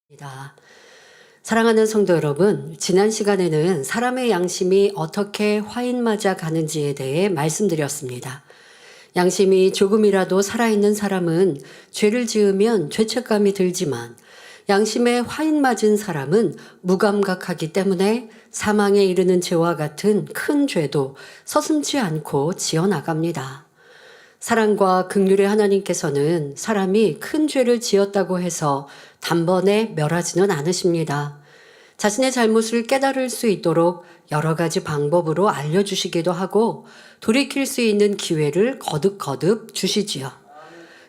입니다. 사랑하는 성도 여러분, 지난 시간에는 사람의 양심이 어떻게 화인맞아 가는지에 대해 말씀드렸습니다. 양심이 조금이라도 살아있는 사람은 죄를 지으면 죄책감이 들지만 양심에 화인맞은 사람은 무감각하기 때문에 사망에 이르는 죄와 같은 큰 죄도 서슴지 않고 지어나갑니다. 사랑과 긍휼의 하나님께서는 사람이 큰 죄를 지었다고 해서 단번에 멸하지는 않으십니다. 자신의 잘못을 깨달을 수 있도록 여러 가지 방법으로 알려주시기도 하고 돌이킬 수 있는 기회를 거듭거듭 주시지요.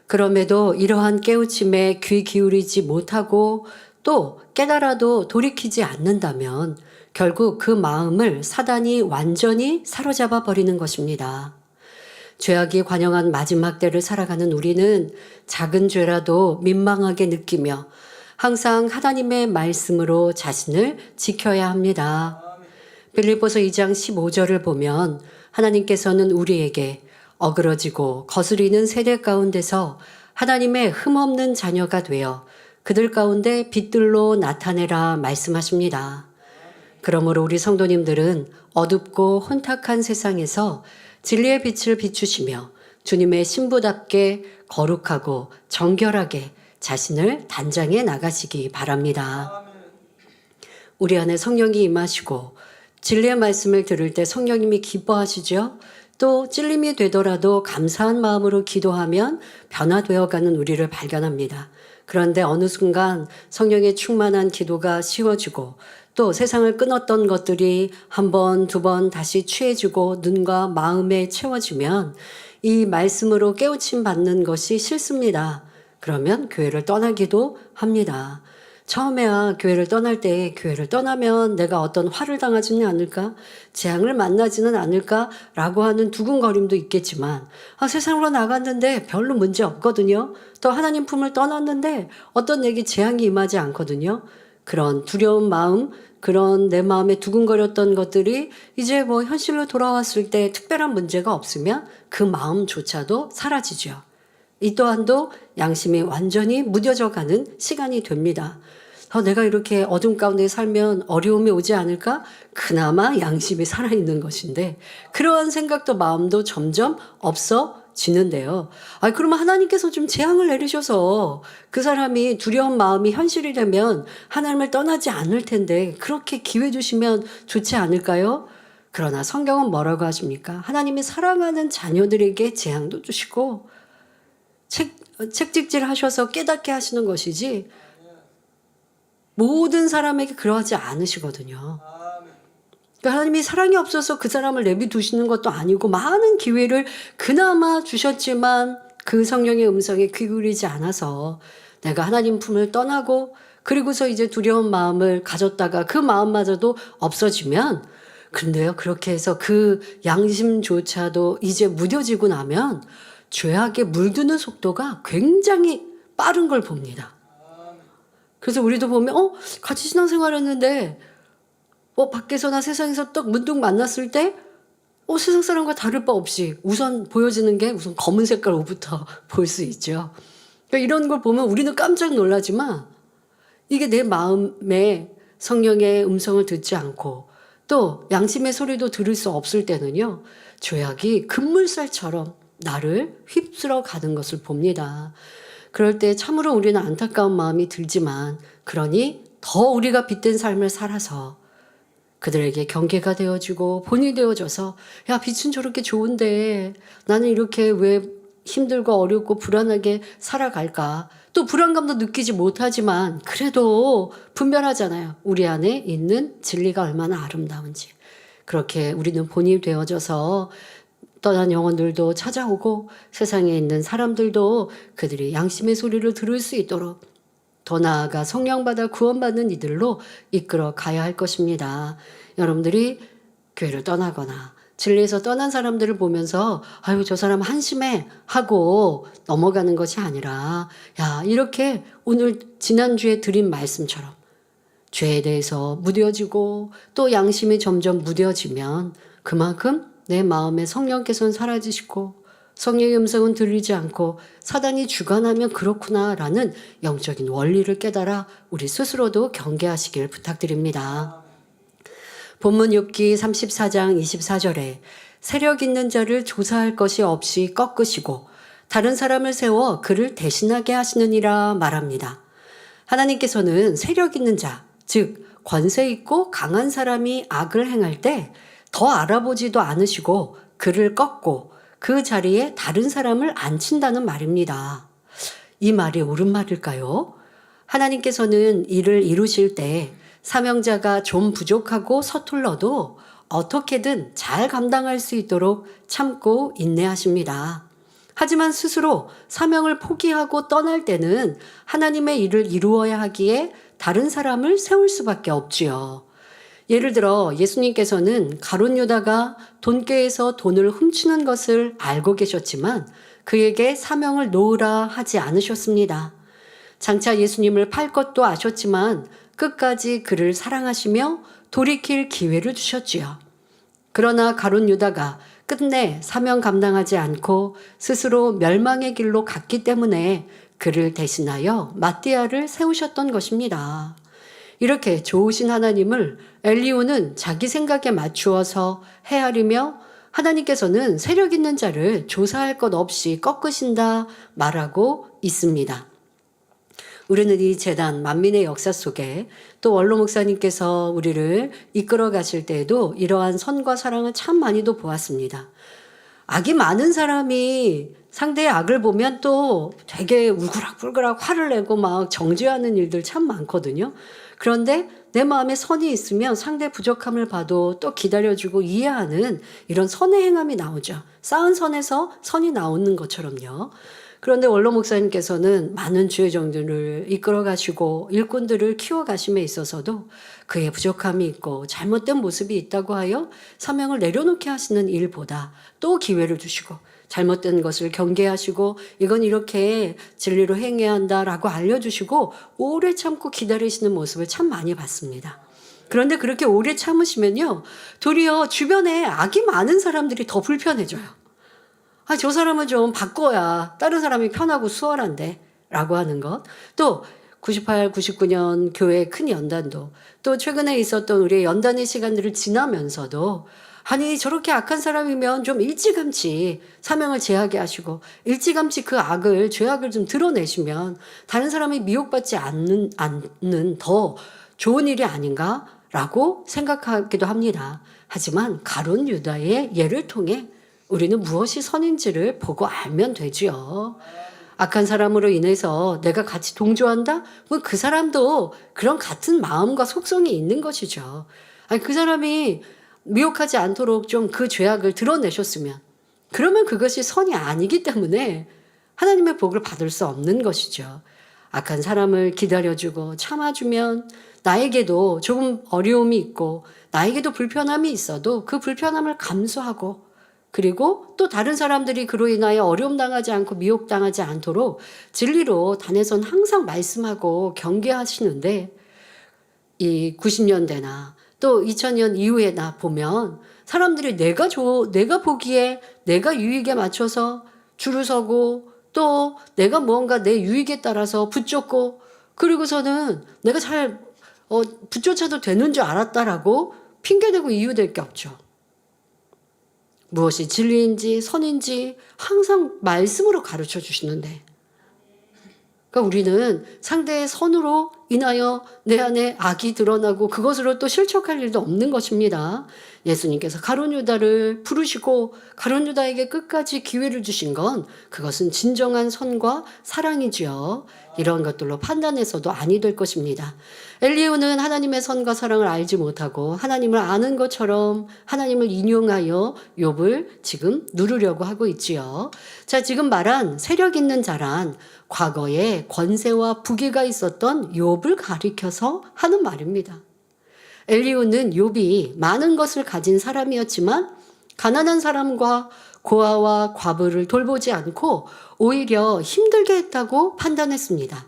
그럼에도 이러한 깨우침에 귀 기울이지 못하고 또 깨달아도 돌이키지 않는다면 결국 그 마음을 사단이 완전히 사로잡아 버리는 것입니다. 죄악이 관영한 마지막 때를 살아가는 우리는 작은 죄라도 민망하게 느끼며 항상 하나님의 말씀으로 자신을 지켜야 합니다. 빌립보서 2장 15절을 보면 하나님께서는 우리에게 어그러지고 거스리는 세대 가운데서 하나님의 흠없는 자녀가 되어 그들 가운데 빛들로 나타내라 말씀하십니다. 그러므로 우리 성도님들은 어둡고 혼탁한 세상에서 진리의 빛을 비추시며 주님의 신부답게 거룩하고 정결하게 자신을 단장해 나가시기 바랍니다. 우리 안에 성령이 임하시고 진리의 말씀을 들을 때 성령님이 기뻐하시죠. 또 찔림이 되더라도 감사한 마음으로 기도하면 변화되어가는 우리를 발견합니다. 그런데 어느 순간 성령의 충만한 기도가 쉬워지고 또 세상을 끊었던 것들이 한 번, 두 번 다시 취해지고 눈과 마음에 채워지면 이 말씀으로 깨우침 받는 것이 싫습니다. 그러면 교회를 떠나기도 합니다. 처음에야 교회를 떠날 때 교회를 떠나면 내가 어떤 화를 당하지는 않을까? 재앙을 만나지는 않을까라고 하는 두근거림도 있겠지만 세상으로 나갔는데 별로 문제 없거든요. 또 하나님 품을 떠났는데 어떤 내게 재앙이 임하지 않거든요. 그런 두려운 마음, 그런 내 마음에 두근거렸던 것들이 이제 현실로 돌아왔을 때 특별한 문제가 없으면 그 마음조차도 사라지죠. 이 또한도 양심이 완전히 무뎌져 가는 시간이 됩니다. 내가 이렇게 어둠 가운데 살면 어려움이 오지 않을까? 그나마 양심이 살아있는 것인데 그러한 생각도 마음도 점점 없어지는데요. 그러면 하나님께서 좀 재앙을 내리셔서 그 사람이 두려운 마음이 현실이 되면 하나님을 떠나지 않을 텐데 그렇게 기회 주시면 좋지 않을까요? 그러나 성경은 뭐라고 하십니까? 하나님이 사랑하는 자녀들에게 재앙도 주시고 책찍질 하셔서 깨닫게 하시는 것이지 모든 사람에게 그러하지 않으시거든요. 그러니까 하나님이 사랑이 없어서 그 사람을 내비두시는 것도 아니고 많은 기회를 그나마 주셨지만 그 성령의 음성에 귀 기울이지 않아서 내가 하나님 품을 떠나고 그리고서 이제 두려운 마음을 가졌다가 그 마음마저도 없어지면 근데요 그렇게 해서 그 양심조차도 이제 무뎌지고 나면 죄악에 물드는 속도가 굉장히 빠른 걸 봅니다. 그래서 우리도 보면 같이 신앙생활했는데 밖에서나 세상에서 딱 문득 만났을 때 세상 사람과 다를 바 없이 우선 보여지는 게 우선 검은 색깔 옷부터 볼 수 있죠. 그러니까 이런 걸 보면 우리는 깜짝 놀라지만 이게 내 마음에 성령의 음성을 듣지 않고 또 양심의 소리도 들을 수 없을 때는요 죄악이 급물살처럼 나를 휩쓸어 가는 것을 봅니다. 그럴 때 참으로 우리는 안타까운 마음이 들지만 그러니 더 우리가 빛된 삶을 살아서 그들에게 경계가 되어지고 본이 되어져서 야 빛은 저렇게 좋은데 나는 이렇게 왜 힘들고 어렵고 불안하게 살아갈까? 또 불안감도 느끼지 못하지만 그래도 분별하잖아요. 우리 안에 있는 진리가 얼마나 아름다운지. 그렇게 우리는 본이 되어져서 떠난 영혼들도 찾아오고 세상에 있는 사람들도 그들이 양심의 소리를 들을 수 있도록 더 나아가 성령받아 구원받는 이들로 이끌어 가야 할 것입니다. 여러분들이 교회를 떠나거나 진리에서 떠난 사람들을 보면서 아유 저 사람 한심해 하고 넘어가는 것이 아니라 이렇게 오늘 지난주에 드린 말씀처럼 죄에 대해서 무뎌지고 또 양심이 점점 무뎌지면 그만큼 내 마음에 성령께서는 사라지시고 성령의 음성은 들리지 않고 사단이 주관하면 그렇구나라는 영적인 원리를 깨달아 우리 스스로도 경계하시길 부탁드립니다. 본문 욥기 34장 24절에 세력 있는 자를 조사할 것이 없이 꺾으시고 다른 사람을 세워 그를 대신하게 하시느니라 말합니다. 하나님께서는 세력 있는 자, 즉 권세 있고 강한 사람이 악을 행할 때 더 알아보지도 않으시고 그를 꺾고 그 자리에 다른 사람을 앉힌다는 말입니다. 이 말이 옳은 말일까요? 하나님께서는 일을 이루실 때 사명자가 좀 부족하고 서툴러도 어떻게든 잘 감당할 수 있도록 참고 인내하십니다. 하지만 스스로 사명을 포기하고 떠날 때는 하나님의 일을 이루어야 하기에 다른 사람을 세울 수밖에 없지요. 예를 들어 예수님께서는 가룟 유다가 돈궤에서 돈을 훔치는 것을 알고 계셨지만 그에게 사명을 놓으라 하지 않으셨습니다. 장차 예수님을 팔 것도 아셨지만 끝까지 그를 사랑하시며 돌이킬 기회를 주셨지요. 그러나 가룟 유다가 끝내 사명 감당하지 않고 스스로 멸망의 길로 갔기 때문에 그를 대신하여 마띠아를 세우셨던 것입니다. 이렇게 좋으신 하나님을 엘리후는 자기 생각에 맞추어서 헤아리며 하나님께서는 세력 있는 자를 조사할 것 없이 꺾으신다 말하고 있습니다. 우리는 이 재단 만민의 역사 속에 또 원로 목사님께서 우리를 이끌어 가실 때에도 이러한 선과 사랑을 참 많이도 보았습니다. 악이 많은 사람이 상대의 악을 보면 또 되게 울그락불그락 화를 내고 막 정죄하는 일들 참 많거든요. 그런데 내 마음에 선이 있으면 상대 부족함을 봐도 또 기다려주고 이해하는 이런 선의 행함이 나오죠. 쌓은 선에서 선이 나오는 것처럼요. 그런데 원로 목사님께서는 많은 주의 종들을 이끌어 가시고 일꾼들을 키워 가심에 있어서도 그의 부족함이 있고 잘못된 모습이 있다고 하여 사명을 내려놓게 하시는 일보다 또 기회를 주시고 잘못된 것을 경계하시고 이건 이렇게 진리로 행해야 한다라고 알려주시고 오래 참고 기다리시는 모습을 참 많이 봤습니다. 그런데 그렇게 오래 참으시면요, 도리어 주변에 악이 많은 사람들이 더 불편해져요. 저 사람은 좀 바꿔야 다른 사람이 편하고 수월한데 라고 하는 것. 또 98, 99년 교회 큰 연단도 또 최근에 있었던 우리의 연단의 시간들을 지나면서도 아니 저렇게 악한 사람이면 좀 일찌감치 사명을 제하게 하시고 일찌감치 그 악을 죄악을 좀 드러내시면 다른 사람이 미혹받지 않는 더 좋은 일이 아닌가라고 생각하기도 합니다. 하지만 가룟 유다의 예를 통해 우리는 무엇이 선인지를 보고 알면 되지요. 악한 사람으로 인해서 내가 같이 동조한다? 그 사람도 그런 같은 마음과 속성이 있는 것이죠. 아니 그 사람이 미혹하지 않도록 좀 그 죄악을 드러내셨으면 그러면 그것이 선이 아니기 때문에 하나님의 복을 받을 수 없는 것이죠. 악한 사람을 기다려주고 참아주면 나에게도 조금 어려움이 있고 나에게도 불편함이 있어도 그 불편함을 감수하고 그리고 또 다른 사람들이 그로 인하여 어려움 당하지 않고 미혹당하지 않도록 진리로 단에선 항상 말씀하고 경계하시는데 이 90년대나 또 2000년 이후에나 보면 사람들이 내가 보기에 내가 유익에 맞춰서 줄을 서고 또 내가 무언가 내 유익에 따라서 붙잡고 그리고서는 내가 잘 붙조차도 되는 줄 알았다라고 핑계대고 이유될 게 없죠. 무엇이 진리인지 선인지 항상 말씀으로 가르쳐 주시는데 그러니까 우리는 상대의 선으로 인하여 내 안에 악이 드러나고 그것으로 또 실족할 일도 없는 것입니다. 예수님께서 가룟 유다를 부르시고 가룟 유다에게 끝까지 기회를 주신 건 그것은 진정한 선과 사랑이지요. 이런 것들로 판단해서도 아니 될 것입니다. 엘리후는 하나님의 선과 사랑을 알지 못하고 하나님을 아는 것처럼 하나님을 인용하여 욥을 지금 누르려고 하고 있지요. 자, 지금 말한 세력 있는 자란 과거에 권세와 부귀가 있었던 욥을 가리켜서 하는 말입니다. 엘리후는 욥이 많은 것을 가진 사람이었지만 가난한 사람과 고아와 과부를 돌보지 않고 오히려 힘들게 했다고 판단했습니다.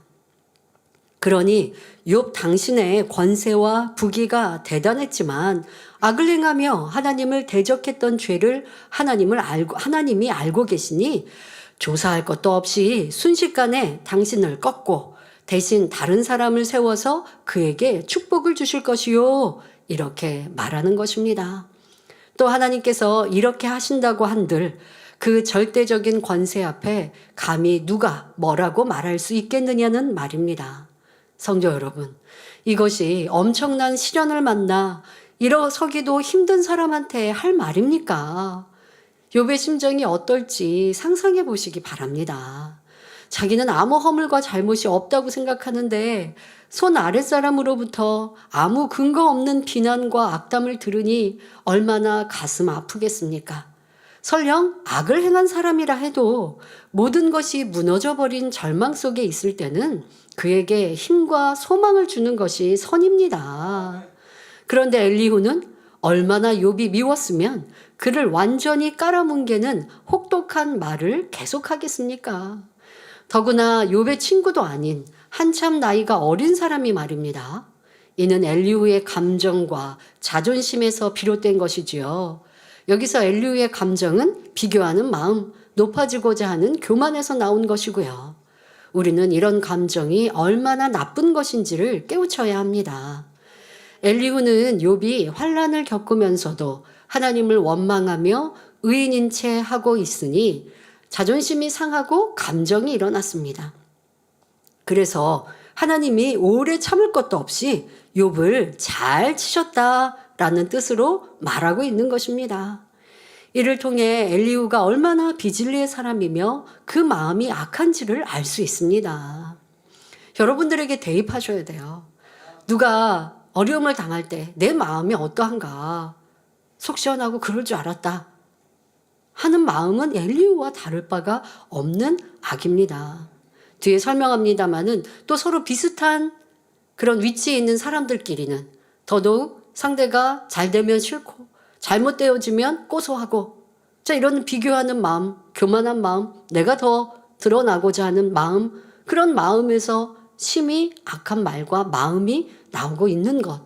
그러니 욥 당신의 권세와 부귀가 대단했지만 악을 행하며 하나님을 대적했던 죄를 하나님이 알고 계시니 조사할 것도 없이 순식간에 당신을 꺾고 대신 다른 사람을 세워서 그에게 축복을 주실 것이요. 이렇게 말하는 것입니다. 또 하나님께서 이렇게 하신다고 한들 그 절대적인 권세 앞에 감히 누가 뭐라고 말할 수 있겠느냐는 말입니다. 성도 여러분, 이것이 엄청난 시련을 만나 일어서기도 힘든 사람한테 할 말입니까? 욥의 심정이 어떨지 상상해 보시기 바랍니다. 자기는 아무 허물과 잘못이 없다고 생각하는데 손 아랫사람으로부터 아무 근거 없는 비난과 악담을 들으니 얼마나 가슴 아프겠습니까? 설령 악을 행한 사람이라 해도 모든 것이 무너져버린 절망 속에 있을 때는 그에게 힘과 소망을 주는 것이 선입니다. 그런데 엘리후는 얼마나 욥이 미웠으면 그를 완전히 깔아뭉개는 혹독한 말을 계속하겠습니까? 더구나 욥의 친구도 아닌 한참 나이가 어린 사람이 말입니다. 이는 엘리후의 감정과 자존심에서 비롯된 것이지요. 여기서 엘리후의 감정은 비교하는 마음, 높아지고자 하는 교만에서 나온 것이고요. 우리는 이런 감정이 얼마나 나쁜 것인지를 깨우쳐야 합니다. 엘리후는 욥이 환난을 겪으면서도 하나님을 원망하며 의인인 채 하고 있으니 자존심이 상하고 감정이 일어났습니다. 그래서 하나님이 오래 참을 것도 없이 욥을 잘 치셨다라는 뜻으로 말하고 있는 것입니다. 이를 통해 엘리후가 얼마나 비진리의 사람이며 그 마음이 악한지를 알 수 있습니다. 여러분들에게 대입하셔야 돼요. 누가 어려움을 당할 때 내 마음이 어떠한가, 속 시원하고 그럴 줄 알았다 하는 마음은 엘리후와 다를 바가 없는 악입니다. 뒤에 설명합니다마는 또 서로 비슷한 그런 위치에 있는 사람들끼리는 더더욱 상대가 잘 되면 싫고 잘못되어지면 고소하고, 자, 이런 비교하는 마음, 교만한 마음, 내가 더 드러나고자 하는 마음, 그런 마음에서 심히 악한 말과 마음이 나오고 있는 것,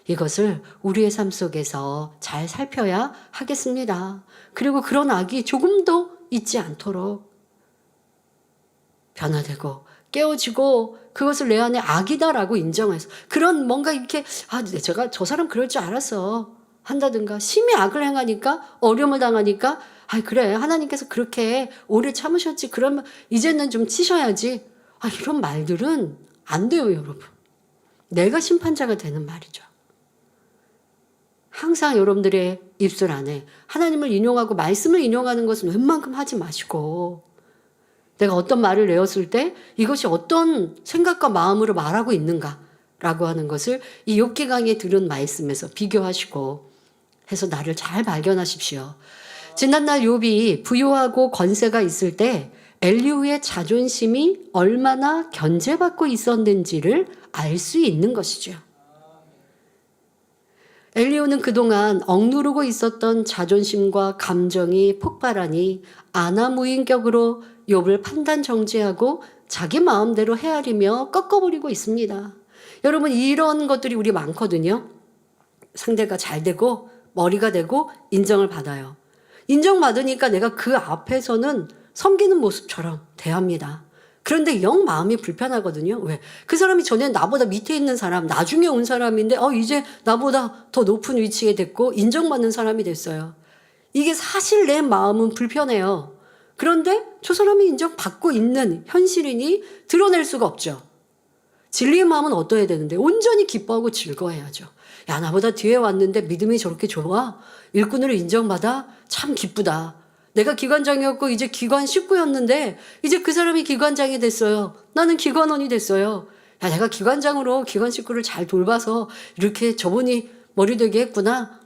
이것을 우리의 삶 속에서 잘 살펴야 하겠습니다. 그리고 그런 악이 조금도 있지 않도록 변화되고 깨어지고 그것을 내 안에 악이다라고 인정해서, 그런 뭔가 이렇게 제가 저 사람 그럴 줄 알았어 한다든가, 심히 악을 행하니까 어려움을 당하니까 그래 하나님께서 그렇게 오래 참으셨지, 그러면 이제는 좀 치셔야지, 이런 말들은 안 돼요. 여러분, 내가 심판자가 되는 말이죠. 항상 여러분들의 입술 안에 하나님을 인용하고 말씀을 인용하는 것은 웬만큼 하지 마시고, 내가 어떤 말을 내었을 때 이것이 어떤 생각과 마음으로 말하고 있는가라고 하는 것을 이 욥기 강의에 들은 말씀에서 비교하시고 해서 나를 잘 발견하십시오. 지난날 욥이 부유하고 권세가 있을 때 엘리후의 자존심이 얼마나 견제받고 있었는지를 알 수 있는 것이죠. 엘리후는 그동안 억누르고 있었던 자존심과 감정이 폭발하니 아나무인격으로 욥을 판단 정죄하고 자기 마음대로 헤아리며 꺾어버리고 있습니다. 여러분, 이런 것들이 우리 많거든요. 상대가 잘 되고 머리가 되고 인정을 받아요. 인정받으니까 내가 그 앞에서는 섬기는 모습처럼 대합니다. 그런데 영 마음이 불편하거든요. 왜? 그 사람이 전에 나보다 밑에 있는 사람, 나중에 온 사람인데 이제 나보다 더 높은 위치에 됐고 인정받는 사람이 됐어요. 이게 사실 내 마음은 불편해요. 그런데 저 사람이 인정받고 있는 현실이니 드러낼 수가 없죠. 진리의 마음은 어떠해야 되는데 온전히 기뻐하고 즐거워해야죠. 야, 나보다 뒤에 왔는데 믿음이 저렇게 좋아? 일꾼으로 인정받아? 참 기쁘다. 내가 기관장이었고 이제 기관 식구였는데 이제 그 사람이 기관장이 됐어요. 나는 기관원이 됐어요. 야, 내가 기관장으로 기관 식구를 잘 돌봐서 이렇게 저분이 머리 되게 했구나.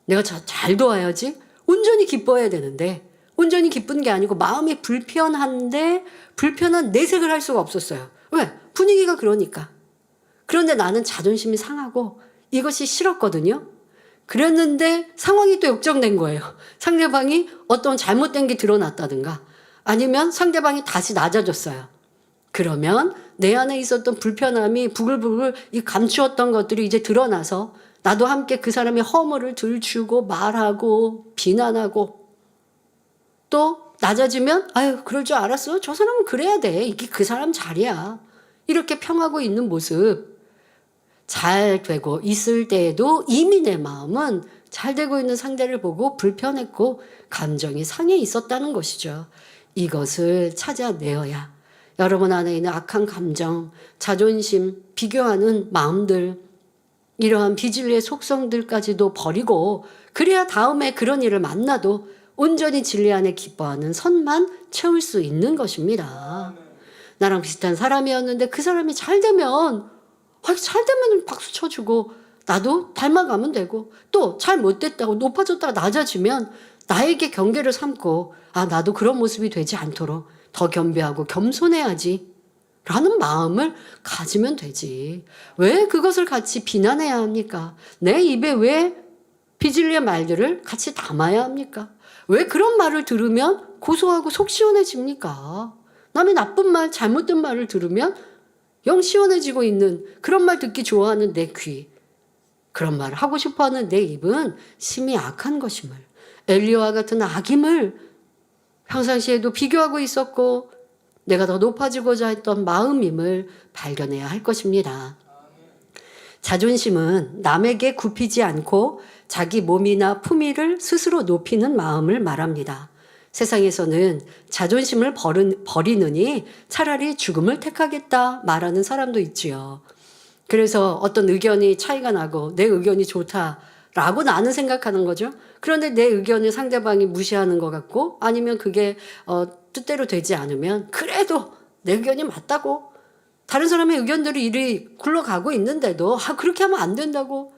내가 잘 도와야지. 온전히 기뻐해야 되는데 온전히 기쁜 게 아니고 마음이 불편한데 불편한 내색을 할 수가 없었어요. 왜? 분위기가 그러니까. 그런데 나는 자존심이 상하고 이것이 싫었거든요. 그랬는데 상황이 또 역정된 거예요. 상대방이 어떤 잘못된 게 드러났다든가 아니면 상대방이 다시 낮아졌어요. 그러면 내 안에 있었던 불편함이 부글부글 감추었던 것들이 이제 드러나서 나도 함께 그 사람의 허물을 들추고 말하고 비난하고 또 낮아지면 아유 그럴 줄 알았어. 저 사람은 그래야 돼. 이게 그 사람 자리야. 이렇게 평하고 있는 모습 잘 되고 있을 때에도 이미 내 마음은 잘 되고 있는 상대를 보고 불편했고 감정이 상해 있었다는 것이죠. 이것을 찾아내어야 여러분 안에 있는 악한 감정, 자존심, 비교하는 마음들, 이러한 비진리의 속성들까지도 버리고 그래야 다음에 그런 일을 만나도 온전히 진리 안에 기뻐하는 선만 채울 수 있는 것입니다. 나랑 비슷한 사람이었는데 그 사람이 잘 되면 박수 쳐주고 나도 닮아가면 되고 또 잘 못됐다고 높아졌다가 낮아지면 나에게 경계를 삼고 나도 그런 모습이 되지 않도록 더 겸비하고 겸손해야지 라는 마음을 가지면 되지. 왜 그것을 같이 비난해야 합니까? 내 입에 왜 비진리의 말들을 같이 담아야 합니까? 왜 그런 말을 들으면 고소하고 속 시원해집니까? 남의 나쁜 말, 잘못된 말을 들으면 영 시원해지고 있는 그런 말 듣기 좋아하는 내 귀, 그런 말을 하고 싶어하는 내 입은 심히 악한 것임을, 엘리야와 같은 악임을 평상시에도 비교하고 있었고 내가 더 높아지고자 했던 마음임을 발견해야 할 것입니다. 자존심은 남에게 굽히지 않고 자기 몸이나 품위를 스스로 높이는 마음을 말합니다. 세상에서는 자존심을 버리느니 차라리 죽음을 택하겠다 말하는 사람도 있지요. 그래서 어떤 의견이 차이가 나고 내 의견이 좋다라고 나는 생각하는 거죠. 그런데 내 의견을 상대방이 무시하는 것 같고 아니면 그게 뜻대로 되지 않으면 그래도 내 의견이 맞다고 다른 사람의 의견들이 이리 굴러가고 있는데도 그렇게 하면 안 된다고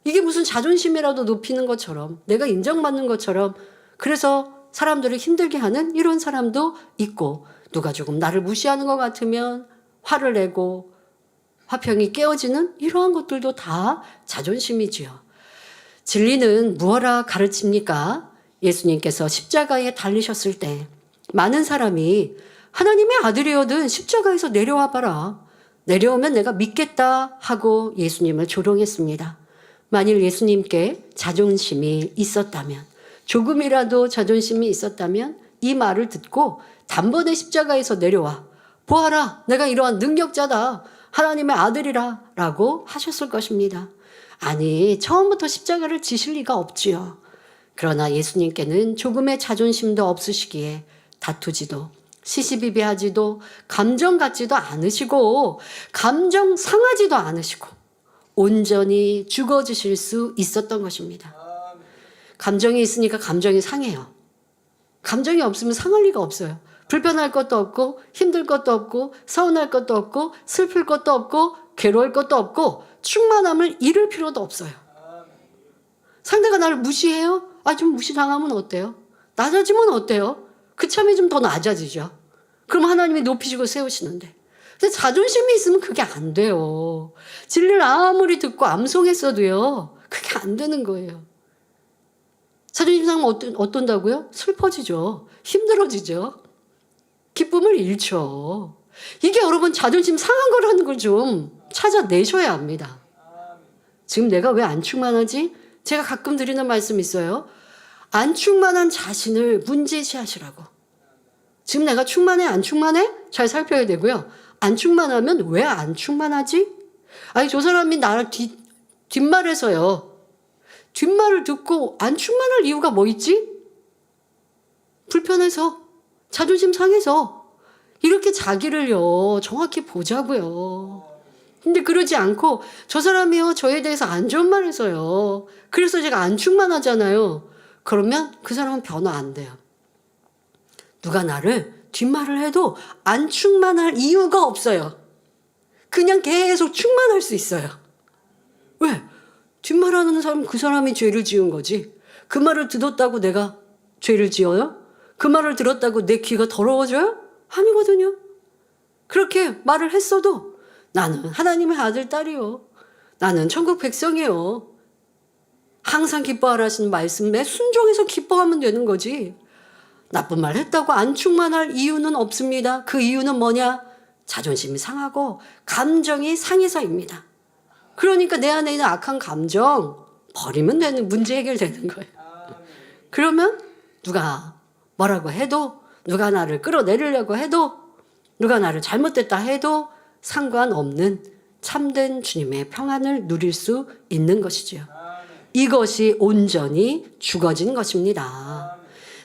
이게 무슨 자존심이라도 높이는 것처럼 내가 인정받는 것처럼 그래서 사람들을 힘들게 하는 이런 사람도 있고 누가 조금 나를 무시하는 것 같으면 화를 내고 화평이 깨어지는 이러한 것들도 다 자존심이지요. 진리는 무엇라 가르칩니까? 예수님께서 십자가에 달리셨을 때 많은 사람이 하나님의 아들이거든 십자가에서 내려와 봐라. 내려오면 내가 믿겠다 하고 예수님을 조롱했습니다. 만일 예수님께 자존심이 있었다면 조금이라도 자존심이 있었다면 이 말을 듣고 단번에 십자가에서 내려와 보아라 내가 이러한 능력자다 하나님의 아들이라 라고 하셨을 것입니다. 아니 처음부터 십자가를 지실 리가 없지요. 그러나 예수님께는 조금의 자존심도 없으시기에 다투지도 시시비비하지도 감정 갖지도 않으시고 감정 상하지도 않으시고 온전히 죽어주실 수 있었던 것입니다. 감정이 있으니까 감정이 상해요. 감정이 없으면 상할 리가 없어요. 불편할 것도 없고 힘들 것도 없고 서운할 것도 없고 슬플 것도 없고 괴로울 것도 없고 충만함을 잃을 필요도 없어요. 상대가 나를 무시해요? 좀 무시당하면 어때요? 낮아지면 어때요? 그 참이 좀 더 낮아지죠. 그럼 하나님이 높이시고 세우시는데. 근데 자존심이 있으면 그게 안 돼요. 진리를 아무리 듣고 암송했어도요. 그게 안 되는 거예요. 자존심 상하면 어떤다고요? 슬퍼지죠. 힘들어지죠. 기쁨을 잃죠. 이게 여러분 자존심 상한 거라는 걸 좀 찾아내셔야 합니다. 지금 내가 왜 안 충만하지? 제가 가끔 드리는 말씀이 있어요. 안 충만한 자신을 문제시하시라고. 지금 내가 충만해? 안 충만해? 잘 살펴야 되고요. 안 충만하면 왜 안 충만하지? 저 사람이 나를 뒷말에서요. 뒷말을 듣고 안 충만할 이유가 뭐 있지? 불편해서, 자존심 상해서 이렇게 자기를요 정확히 보자고요. 근데 그러지 않고 저 사람이요 저에 대해서 안 좋은 말 해서요. 그래서 제가 안 충만하잖아요. 그러면 그 사람은 변화 안 돼요. 누가 나를 뒷말을 해도 안 충만할 이유가 없어요. 그냥 계속 충만할 수 있어요. 왜? 뒷말하는 사람은 그 사람이 죄를 지은 거지. 그 말을 들었다고 내가 죄를 지어요? 그 말을 들었다고 내 귀가 더러워져요? 아니거든요. 그렇게 말을 했어도 나는 하나님의 아들 딸이요. 나는 천국 백성이요. 항상 기뻐하라는 말씀에 순종해서 기뻐하면 되는 거지. 나쁜 말 했다고 안 충만할 이유는 없습니다. 그 이유는 뭐냐? 자존심이 상하고 감정이 상해서입니다. 그러니까 내 안에 있는 악한 감정 버리면 되는, 문제 해결되는 거예요. 그러면 누가 뭐라고 해도, 누가 나를 끌어내리려고 해도, 누가 나를 잘못됐다 해도 상관없는 참된 주님의 평안을 누릴 수 있는 것이지요. 이것이 온전히 죽어진 것입니다.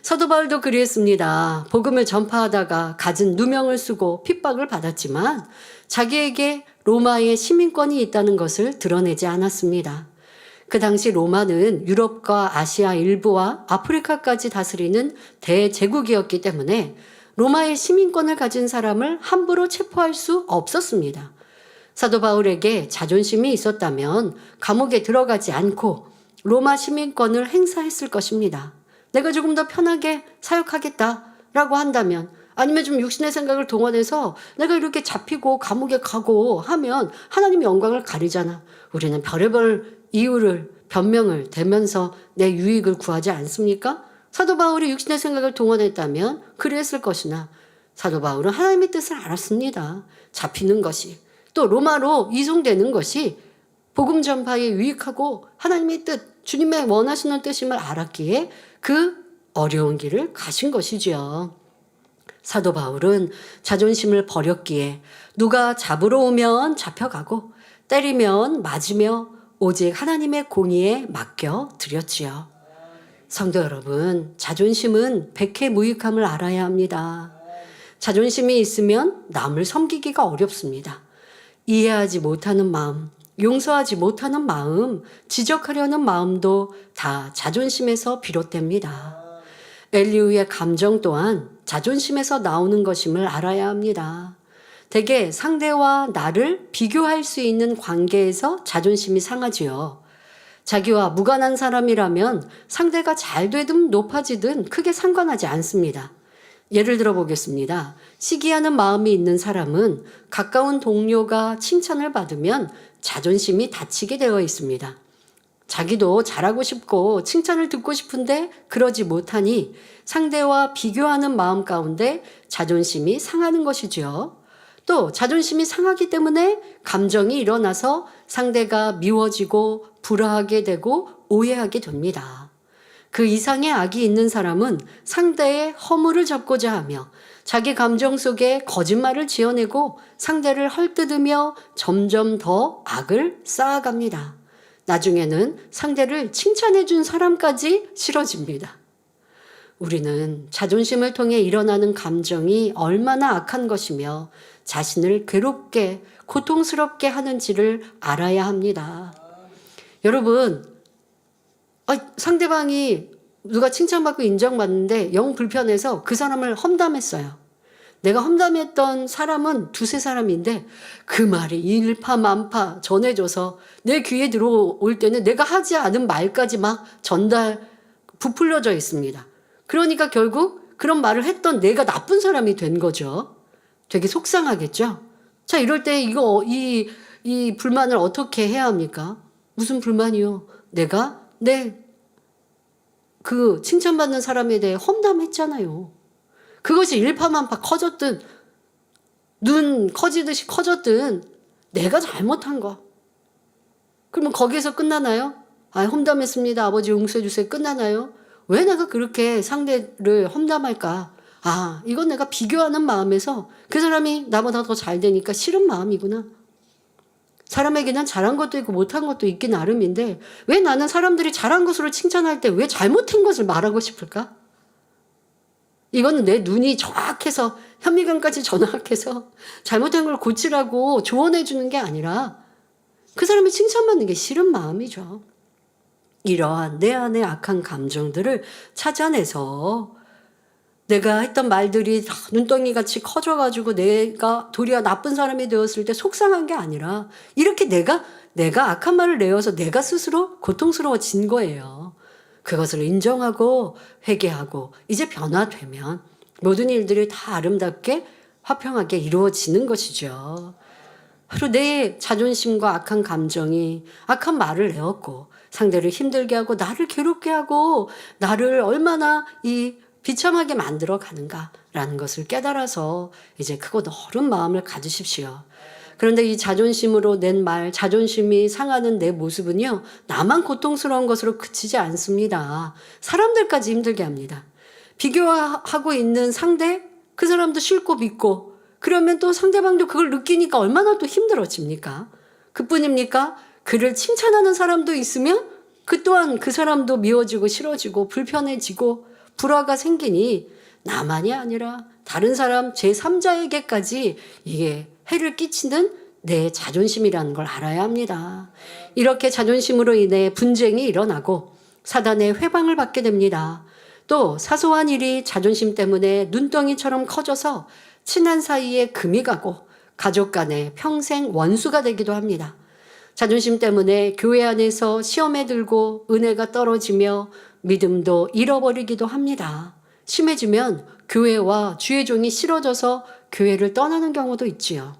사도 바울도 그랬습니다. 복음을 전파하다가 갖은 누명을 쓰고 핍박을 받았지만 자기에게 로마의 시민권이 있다는 것을 드러내지 않았습니다. 그 당시 로마는 유럽과 아시아 일부와 아프리카까지 다스리는 대제국이었기 때문에 로마의 시민권을 가진 사람을 함부로 체포할 수 없었습니다. 사도 바울에게 자존심이 있었다면 감옥에 들어가지 않고 로마 시민권을 행사했을 것입니다. 내가 조금 더 편하게 사역하겠다라고 한다면, 아니면 좀 육신의 생각을 동원해서 내가 이렇게 잡히고 감옥에 가고 하면 하나님의 영광을 가리잖아. 우리는 별의별 이유를, 변명을 대면서 내 유익을 구하지 않습니까? 사도 바울이 육신의 생각을 동원했다면 그랬을 것이나, 사도 바울은 하나님의 뜻을 알았습니다. 잡히는 것이, 또 로마로 이송되는 것이 복음 전파에 유익하고 하나님의 뜻, 주님의 원하시는 뜻임을 알았기에 그 어려운 길을 가신 것이지요. 사도 바울은 자존심을 버렸기에 누가 잡으러 오면 잡혀가고 때리면 맞으며 오직 하나님의 공의에 맡겨 드렸지요. 성도 여러분, 자존심은 백해무익함을 알아야 합니다. 자존심이 있으면 남을 섬기기가 어렵습니다. 이해하지 못하는 마음, 용서하지 못하는 마음, 지적하려는 마음도 다 자존심에서 비롯됩니다. 엘리후의 감정 또한 자존심에서 나오는 것임을 알아야 합니다. 대개 상대와 나를 비교할 수 있는 관계에서 자존심이 상하지요. 자기와 무관한 사람이라면 상대가 잘 되든 높아지든 크게 상관하지 않습니다. 예를 들어 보겠습니다. 시기하는 마음이 있는 사람은 가까운 동료가 칭찬을 받으면 자존심이 다치게 되어 있습니다. 자기도 잘하고 싶고 칭찬을 듣고 싶은데 그러지 못하니 상대와 비교하는 마음 가운데 자존심이 상하는 것이죠. 또 자존심이 상하기 때문에 감정이 일어나서 상대가 미워지고 불화하게 되고 오해하게 됩니다. 그 이상의 악이 있는 사람은 상대의 허물을 잡고자 하며 자기 감정 속에 거짓말을 지어내고 상대를 헐뜯으며 점점 더 악을 쌓아갑니다. 나중에는 상대를 칭찬해 준 사람까지 싫어집니다. 우리는 자존심을 통해 일어나는 감정이 얼마나 악한 것이며 자신을 괴롭게 고통스럽게 하는지를 알아야 합니다. 여러분, 상대방이 누가 칭찬받고 인정받는데 영 불편해서 그 사람을 험담했어요. 내가 험담했던 사람은 두세 사람인데 그 말이 일파만파 전해져서 내 귀에 들어올 때는 내가 하지 않은 말까지 막 부풀려져 있습니다. 그러니까 결국 그런 말을 했던 내가 나쁜 사람이 된 거죠. 되게 속상하겠죠? 자, 이럴 때 이 불만을 어떻게 해야 합니까? 무슨 불만이요? 내가 그 칭찬받는 사람에 대해 험담했잖아요. 그것이 일파만파 커졌든 눈 커지듯이 커졌든 내가 잘못한 거. 그러면 거기에서 끝나나요? 험담했습니다. 아버지 용서해 주세요. 끝나나요? 왜 내가 그렇게 상대를 험담할까? 이건 내가 비교하는 마음에서 그 사람이 나보다 더 잘 되니까 싫은 마음이구나. 사람에게는 잘한 것도 있고 못한 것도 있긴 나름인데 왜 나는 사람들이 잘한 것으로 칭찬할 때 왜 잘못한 것을 말하고 싶을까? 이거는 내 눈이 정확해서 현미경까지 정확해서 잘못한 걸 고치라고 조언해 주는 게 아니라 그 사람이 칭찬받는 게 싫은 마음이죠. 이러한 내 안의 악한 감정들을 찾아내서 내가 했던 말들이 다 눈덩이같이 커져가지고 내가 도리어 나쁜 사람이 되었을 때 속상한 게 아니라 이렇게 내가 악한 말을 내어서 내가 스스로 고통스러워진 거예요. 그것을 인정하고 회개하고 이제 변화되면 모든 일들이 다 아름답게 화평하게 이루어지는 것이죠. 바로 내 자존심과 악한 감정이 악한 말을 내었고 상대를 힘들게 하고 나를 괴롭게 하고 나를 얼마나 비참하게 만들어 가는가. 라는 것을 깨달아서 이제 크고 넓은 마음을 가지십시오. 그런데 이 자존심으로 낸 말, 자존심이 상하는 내 모습은요, 나만 고통스러운 것으로 그치지 않습니다. 사람들까지 힘들게 합니다. 비교하고 있는 상대, 그 사람도 싫고 믿고, 그러면 또 상대방도 그걸 느끼니까 얼마나 또 힘들어집니까? 그뿐입니까? 그를 칭찬하는 사람도 있으면 그 또한 그 사람도 미워지고 싫어지고 불편해지고 불화가 생기니 나만이 아니라 다른 사람 제3자에게까지 이게 해를 끼치는 내 자존심이라는 걸 알아야 합니다. 이렇게 자존심으로 인해 분쟁이 일어나고 사단의 회방을 받게 됩니다. 또 사소한 일이 자존심 때문에 눈덩이처럼 커져서 친한 사이에 금이 가고 가족 간에 평생 원수가 되기도 합니다. 자존심 때문에 교회 안에서 시험에 들고 은혜가 떨어지며 믿음도 잃어버리기도 합니다. 심해지면 교회와 주의 종이 싫어져서 교회를 떠나는 경우도 있지요.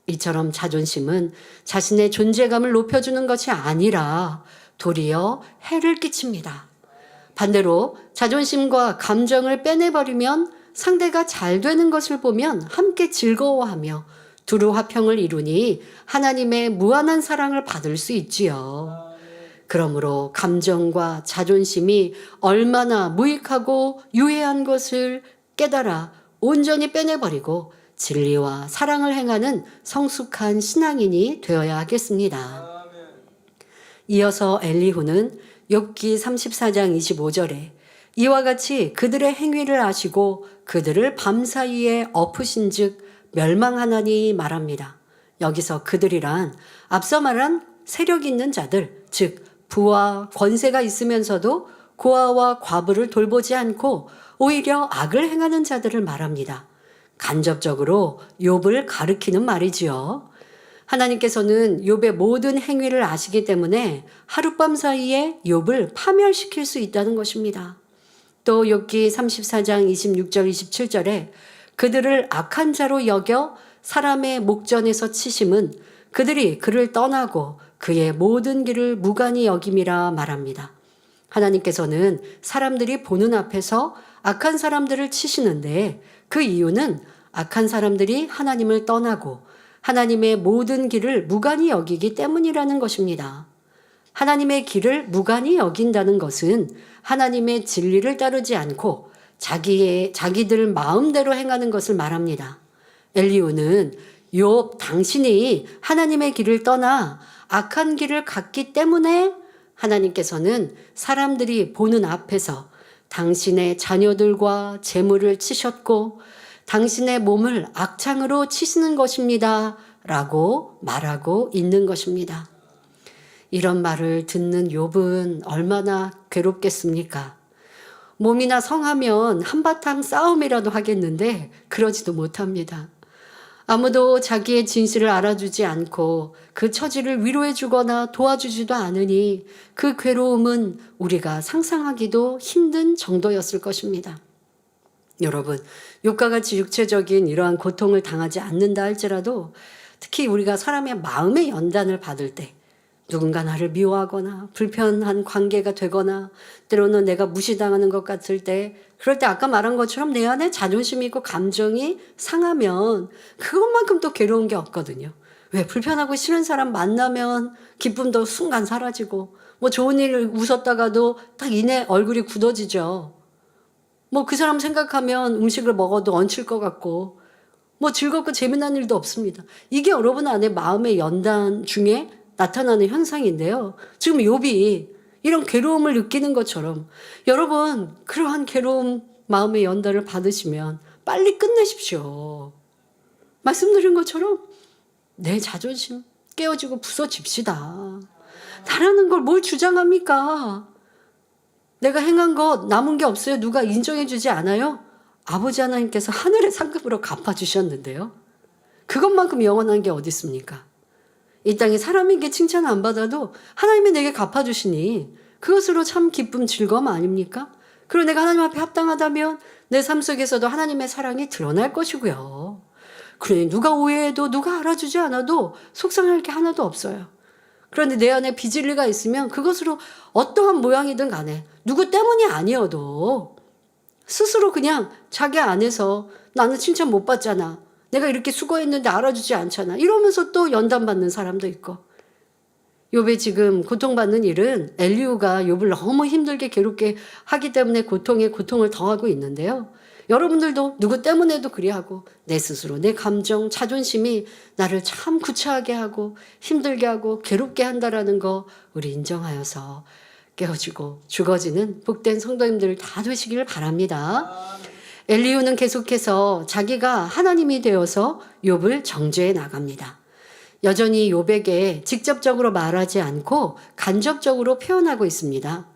이처럼 자존심은 자신의 존재감을 높여주는 것이 아니라 도리어 해를 끼칩니다. 반대로 자존심과 감정을 빼내버리면 상대가 잘 되는 것을 보면 함께 즐거워하며 두루 화평을 이루니 하나님의 무한한 사랑을 받을 수 있지요. 그러므로 감정과 자존심이 얼마나 무익하고 유해한 것을 깨달아 온전히 빼내버리고 진리와 사랑을 행하는 성숙한 신앙인이 되어야 하겠습니다. 이어서 엘리후는 욥기 34장 25절에 이와 같이 그들의 행위를 아시고 그들을 밤사이에 엎으신즉 멸망하나니 말합니다. 여기서 그들이란 앞서 말한 세력 있는 자들, 즉 부와 권세가 있으면서도 고아와 과부를 돌보지 않고 오히려 악을 행하는 자들을 말합니다. 간접적으로 욥을 가리키는 말이지요. 하나님께서는 욥의 모든 행위를 아시기 때문에 하룻밤 사이에 욥을 파멸시킬 수 있다는 것입니다. 또 욥기 34장 26절 27절에 그들을 악한 자로 여겨 사람의 목전에서 치심은 그들이 그를 떠나고 그의 모든 길을 무관히 여김이라 말합니다. 하나님께서는 사람들이 보는 앞에서 악한 사람들을 치시는데 그 이유는 악한 사람들이 하나님을 떠나고 하나님의 모든 길을 무관히 여기기 때문이라는 것입니다. 하나님의 길을 무관히 여긴다는 것은 하나님의 진리를 따르지 않고 자기들 마음대로 행하는 것을 말합니다. 엘리후는 욥 당신이 하나님의 길을 떠나 악한 길을 갔기 때문에 하나님께서는 사람들이 보는 앞에서 당신의 자녀들과 재물을 치셨고 당신의 몸을 악창으로 치시는 것입니다. 라고 말하고 있는 것입니다. 이런 말을 듣는 욥은 얼마나 괴롭겠습니까? 몸이나 성하면 한바탕 싸움이라도 하겠는데 그러지도 못합니다. 아무도 자기의 진실을 알아주지 않고 그 처지를 위로해 주거나 도와주지도 않으니 그 괴로움은 우리가 상상하기도 힘든 정도였을 것입니다. 여러분, 욥과 같이 육체적인 이러한 고통을 당하지 않는다 할지라도 특히 우리가 사람의 마음의 연단을 받을 때 누군가 나를 미워하거나 불편한 관계가 되거나 때로는 내가 무시당하는 것 같을 때 그럴 때 아까 말한 것처럼 내 안에 자존심이 있고 감정이 상하면 그것만큼 또 괴로운 게 없거든요. 왜 불편하고 싫은 사람 만나면 기쁨도 순간 사라지고 뭐 좋은 일 웃었다가도 딱 이내 얼굴이 굳어지죠. 뭐 그 사람 생각하면 음식을 먹어도 얹힐 것 같고 뭐 즐겁고 재미난 일도 없습니다. 이게 여러분 안에 마음의 연단 중에 나타나는 현상인데요. 지금 욥이 이런 괴로움을 느끼는 것처럼 여러분 그러한 괴로움 마음의 연단을 받으시면 빨리 끝내십시오. 말씀드린 것처럼 내 자존심 깨어지고 부서집시다. 나라는 걸 뭘 주장합니까? 내가 행한 것 남은 게 없어요. 누가 인정해 주지 않아요? 아버지 하나님께서 하늘의 상급으로 갚아주셨는데요. 그것만큼 영원한 게 어디 있습니까? 이 땅에 사람에게 칭찬 안 받아도 하나님이 내게 갚아주시니 그것으로 참 기쁨 즐거움 아닙니까? 그리고 내가 하나님 앞에 합당하다면 내 삶 속에서도 하나님의 사랑이 드러날 것이고요. 그러니 누가 오해해도 누가 알아주지 않아도 속상할 게 하나도 없어요. 그런데 내 안에 비진리가 있으면 그것으로 어떠한 모양이든 간에 누구 때문이 아니어도 스스로 그냥 자기 안에서 나는 칭찬 못 받잖아. 내가 이렇게 수고했는데 알아주지 않잖아. 이러면서 또 연단받는 사람도 있고. 욥이 지금 고통받는 일은 엘리후가 욥을 너무 힘들게 괴롭게 하기 때문에 고통에 고통을 더하고 있는데요. 여러분들도 누구 때문에도 그리하고 내 스스로 내 감정, 자존심이 나를 참 구차하게 하고 힘들게 하고 괴롭게 한다라는 거 우리 인정하여서 깨어지고 죽어지는 복된 성도님들 다 되시길 바랍니다. 엘리후는 계속해서 자기가 하나님이 되어서 욥을 정죄해 나갑니다. 여전히 욥에게 직접적으로 말하지 않고 간접적으로 표현하고 있습니다.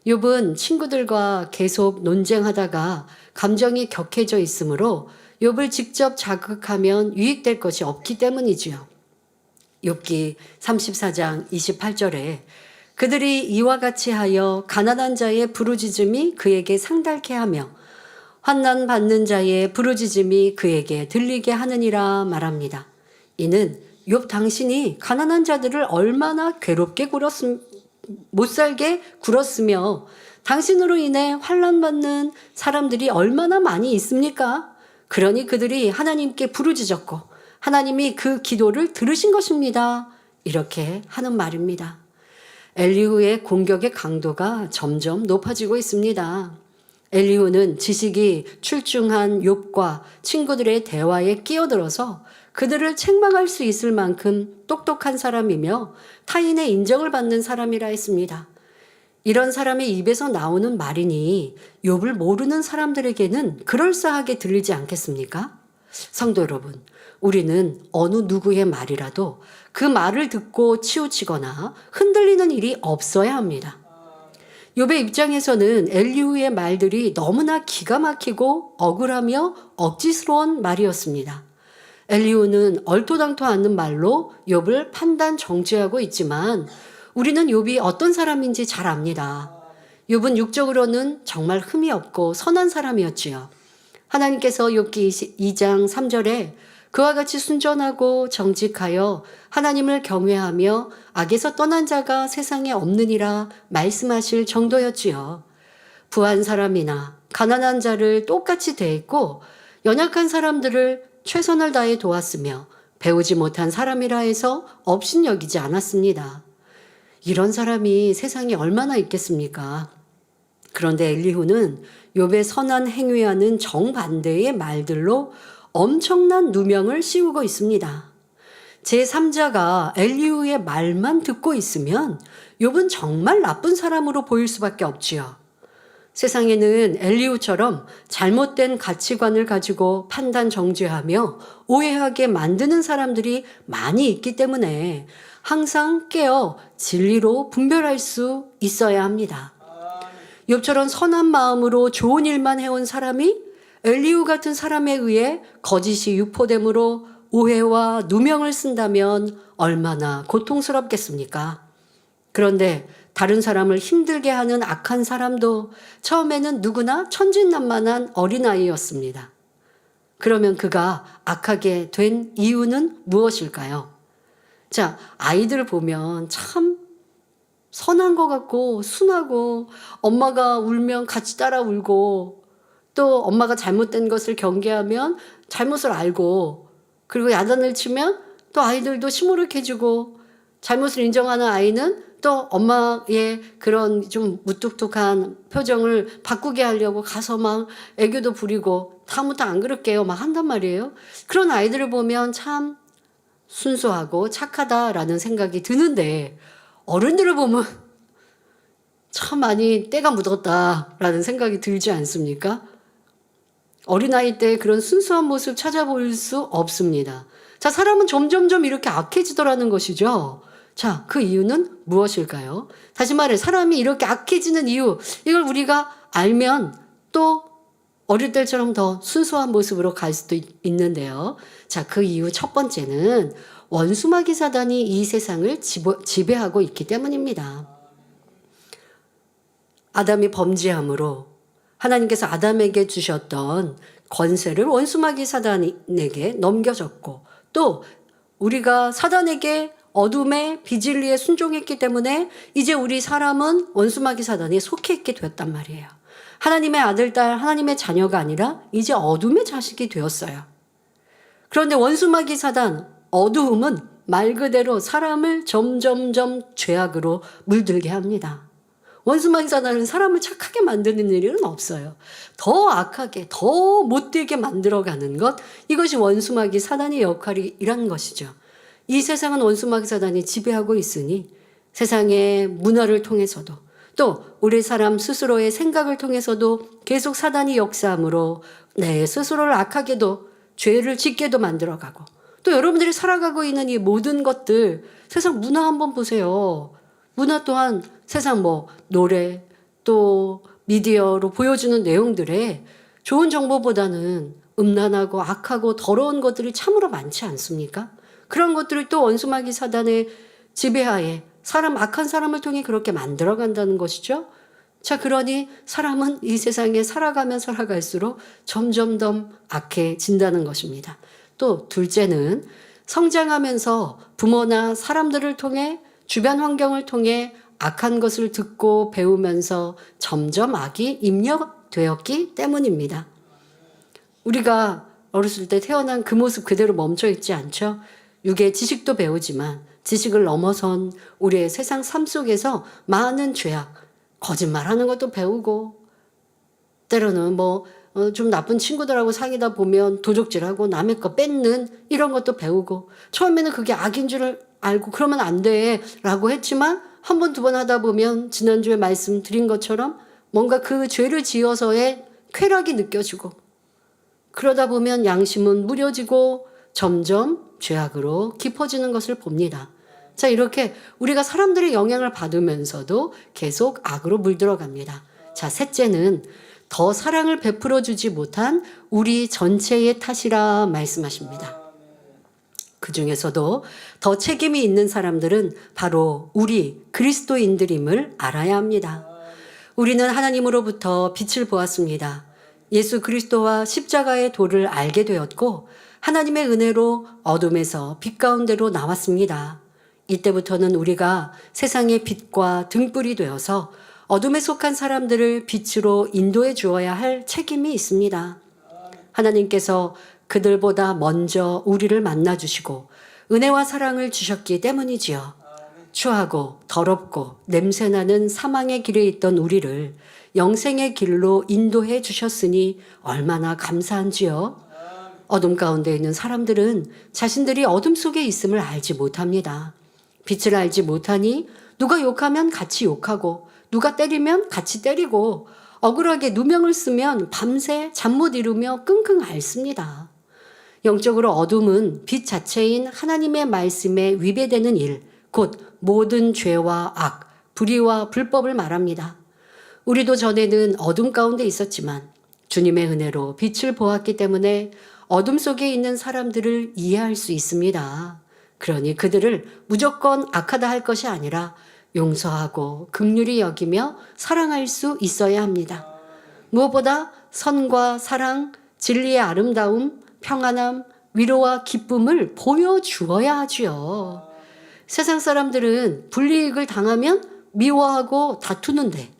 욥은 친구들과 계속 논쟁하다가 감정이 격해져 있으므로 욥을 직접 자극하면 유익될 것이 없기 때문이지요. 욥기 34장 28절에 그들이 이와 같이 하여 가난한 자의 부르짖음이 그에게 상달케 하며 환난 받는 자의 부르짖음이 그에게 들리게 하느니라 말합니다. 이는 욥 당신이 가난한 자들을 얼마나 괴롭게 못 살게 굴었으며 당신으로 인해 환난 받는 사람들이 얼마나 많이 있습니까? 그러니 그들이 하나님께 부르짖었고 하나님이 그 기도를 들으신 것입니다. 이렇게 하는 말입니다. 엘리후의 공격의 강도가 점점 높아지고 있습니다. 엘리후는 지식이 출중한 욥과 친구들의 대화에 끼어들어서 그들을 책망할 수 있을 만큼 똑똑한 사람이며 타인의 인정을 받는 사람이라 했습니다. 이런 사람의 입에서 나오는 말이니 욥을 모르는 사람들에게는 그럴싸하게 들리지 않겠습니까? 성도 여러분, 우리는 어느 누구의 말이라도 그 말을 듣고 치우치거나 흔들리는 일이 없어야 합니다. 욥의 입장에서는 엘리후의 말들이 너무나 기가 막히고 억울하며 억지스러운 말이었습니다. 엘리후는 얼토당토 않는 말로 욥을 판단 정죄하고 있지만 우리는 욥이 어떤 사람인지 잘 압니다. 욥은 육적으로는 정말 흠이 없고 선한 사람이었지요. 하나님께서 욥기 2장 3절에 그와 같이 순전하고 정직하여 하나님을 경외하며 악에서 떠난 자가 세상에 없느니라 말씀하실 정도였지요. 부한 사람이나 가난한 자를 똑같이 대했고 연약한 사람들을 최선을 다해 도왔으며 배우지 못한 사람이라 해서 업신여기지 않았습니다. 이런 사람이 세상에 얼마나 있겠습니까? 그런데 엘리후는 욥의 선한 행위와는 정반대의 말들로 엄청난 누명을 씌우고 있습니다. 제3자가 엘리후의 말만 듣고 있으면 욥은 정말 나쁜 사람으로 보일 수밖에 없지요. 세상에는 엘리후처럼 잘못된 가치관을 가지고 판단 정죄하며 오해하게 만드는 사람들이 많이 있기 때문에 항상 깨어 진리로 분별할 수 있어야 합니다. 욥처럼 선한 마음으로 좋은 일만 해온 사람이 엘리후 같은 사람에 의해 거짓이 유포됨으로 오해와 누명을 쓴다면 얼마나 고통스럽겠습니까? 그런데 다른 사람을 힘들게 하는 악한 사람도 처음에는 누구나 천진난만한 어린아이였습니다. 그러면 그가 악하게 된 이유는 무엇일까요? 자, 아이들 보면 참 선한 것 같고 순하고 엄마가 울면 같이 따라 울고 또 엄마가 잘못된 것을 경계하면 잘못을 알고 그리고 야단을 치면 또 아이들도 시무룩해지고 잘못을 인정하는 아이는 또 엄마의 그런 좀 무뚝뚝한 표정을 바꾸게 하려고 가서 막 애교도 부리고 다음부터 안 그럴게요 막 한단 말이에요. 그런 아이들을 보면 참 순수하고 착하다라는 생각이 드는데 어른들을 보면 참 많이 때가 묻었다라는 생각이 들지 않습니까? 어린아이 때 그런 순수한 모습 찾아볼 수 없습니다. 자, 사람은 점점점 이렇게 악해지더라는 것이죠. 자, 그 이유는 무엇일까요? 다시 말해 사람이 이렇게 악해지는 이유, 이걸 우리가 알면 또 어릴 때처럼 더 순수한 모습으로 갈 수도 있는데요. 자, 그 이유 첫 번째는 원수마귀 사단이 이 세상을 지배하고 있기 때문입니다. 아담이 범죄함으로 하나님께서 아담에게 주셨던 권세를 원수마귀 사단에게 넘겨줬고 또 우리가 사단에게 어둠의 비진리에 순종했기 때문에 이제 우리 사람은 원수마귀 사단에 속해 있게 되었단 말이에요. 하나님의 아들, 딸, 하나님의 자녀가 아니라 이제 어둠의 자식이 되었어요. 그런데 원수마귀 사단, 어두움은 말 그대로 사람을 점점점 죄악으로 물들게 합니다. 원수마귀 사단은 사람을 착하게 만드는 일은 없어요. 더 악하게, 더 못되게 만들어가는 것, 이것이 원수마귀 사단의 역할이란 것이죠. 이 세상은 원수마귀 사단이 지배하고 있으니 세상의 문화를 통해서도 또 우리 사람 스스로의 생각을 통해서도 계속 사단이 역사함으로 내 스스로를 악하게도 죄를 짓게도 만들어가고, 또 여러분들이 살아가고 있는 이 모든 것들, 세상 문화 한번 보세요. 문화 또한 세상 노래 또 미디어로 보여주는 내용들에 좋은 정보보다는 음란하고 악하고 더러운 것들이 참으로 많지 않습니까? 그런 것들을 또 원수마귀 사단의 지배하에 악한 사람을 통해 그렇게 만들어간다는 것이죠. 자, 그러니 사람은 이 세상에 살아가면 살아갈수록 점점 더 악해진다는 것입니다. 또 둘째는 성장하면서 부모나 사람들을 통해 주변 환경을 통해 악한 것을 듣고 배우면서 점점 악이 입력되었기 때문입니다. 우리가 어렸을 때 태어난 그 모습 그대로 멈춰 있지 않죠? 육의 지식도 배우지만 지식을 넘어선 우리의 세상 삶 속에서 많은 죄악, 거짓말하는 것도 배우고, 때로는 좀 나쁜 친구들하고 사귀다 보면 도적질하고 남의 거 뺏는 이런 것도 배우고, 처음에는 그게 악인 줄 알고 그러면 안 돼 라고 했지만 한 번, 두 번 하다 보면 지난주에 말씀드린 것처럼 뭔가 그 죄를 지어서의 쾌락이 느껴지고, 그러다 보면 양심은 무뎌지고 점점 죄악으로 깊어지는 것을 봅니다. 자, 이렇게 우리가 사람들의 영향을 받으면서도 계속 악으로 물들어갑니다. 자, 셋째는 더 사랑을 베풀어 주지 못한 우리 전체의 탓이라 말씀하십니다. 그 중에서도 더 책임이 있는 사람들은 바로 우리 그리스도인들임을 알아야 합니다. 우리는 하나님으로부터 빛을 보았습니다. 예수 그리스도와 십자가의 도를 알게 되었고 하나님의 은혜로 어둠에서 빛 가운데로 나왔습니다. 이때부터는 우리가 세상의 빛과 등불이 되어서 어둠에 속한 사람들을 빛으로 인도해 주어야 할 책임이 있습니다. 하나님께서 그들보다 먼저 우리를 만나주시고 은혜와 사랑을 주셨기 때문이지요. 추하고 더럽고 냄새나는 사망의 길에 있던 우리를 영생의 길로 인도해 주셨으니 얼마나 감사한지요. 어둠 가운데 있는 사람들은 자신들이 어둠 속에 있음을 알지 못합니다. 빛을 알지 못하니 누가 욕하면 같이 욕하고 누가 때리면 같이 때리고 억울하게 누명을 쓰면 밤새 잠 못 이루며 끙끙 앓습니다. 영적으로 어둠은 빛 자체인 하나님의 말씀에 위배되는 일, 곧 모든 죄와 악, 불의와 불법을 말합니다. 우리도 전에는 어둠 가운데 있었지만 주님의 은혜로 빛을 보았기 때문에 어둠 속에 있는 사람들을 이해할 수 있습니다. 그러니 그들을 무조건 악하다 할 것이 아니라 용서하고 긍휼히 여기며 사랑할 수 있어야 합니다. 무엇보다 선과 사랑, 진리의 아름다움, 평안함, 위로와 기쁨을 보여주어야 하지요. 세상 사람들은 불이익을 당하면 미워하고 다투는데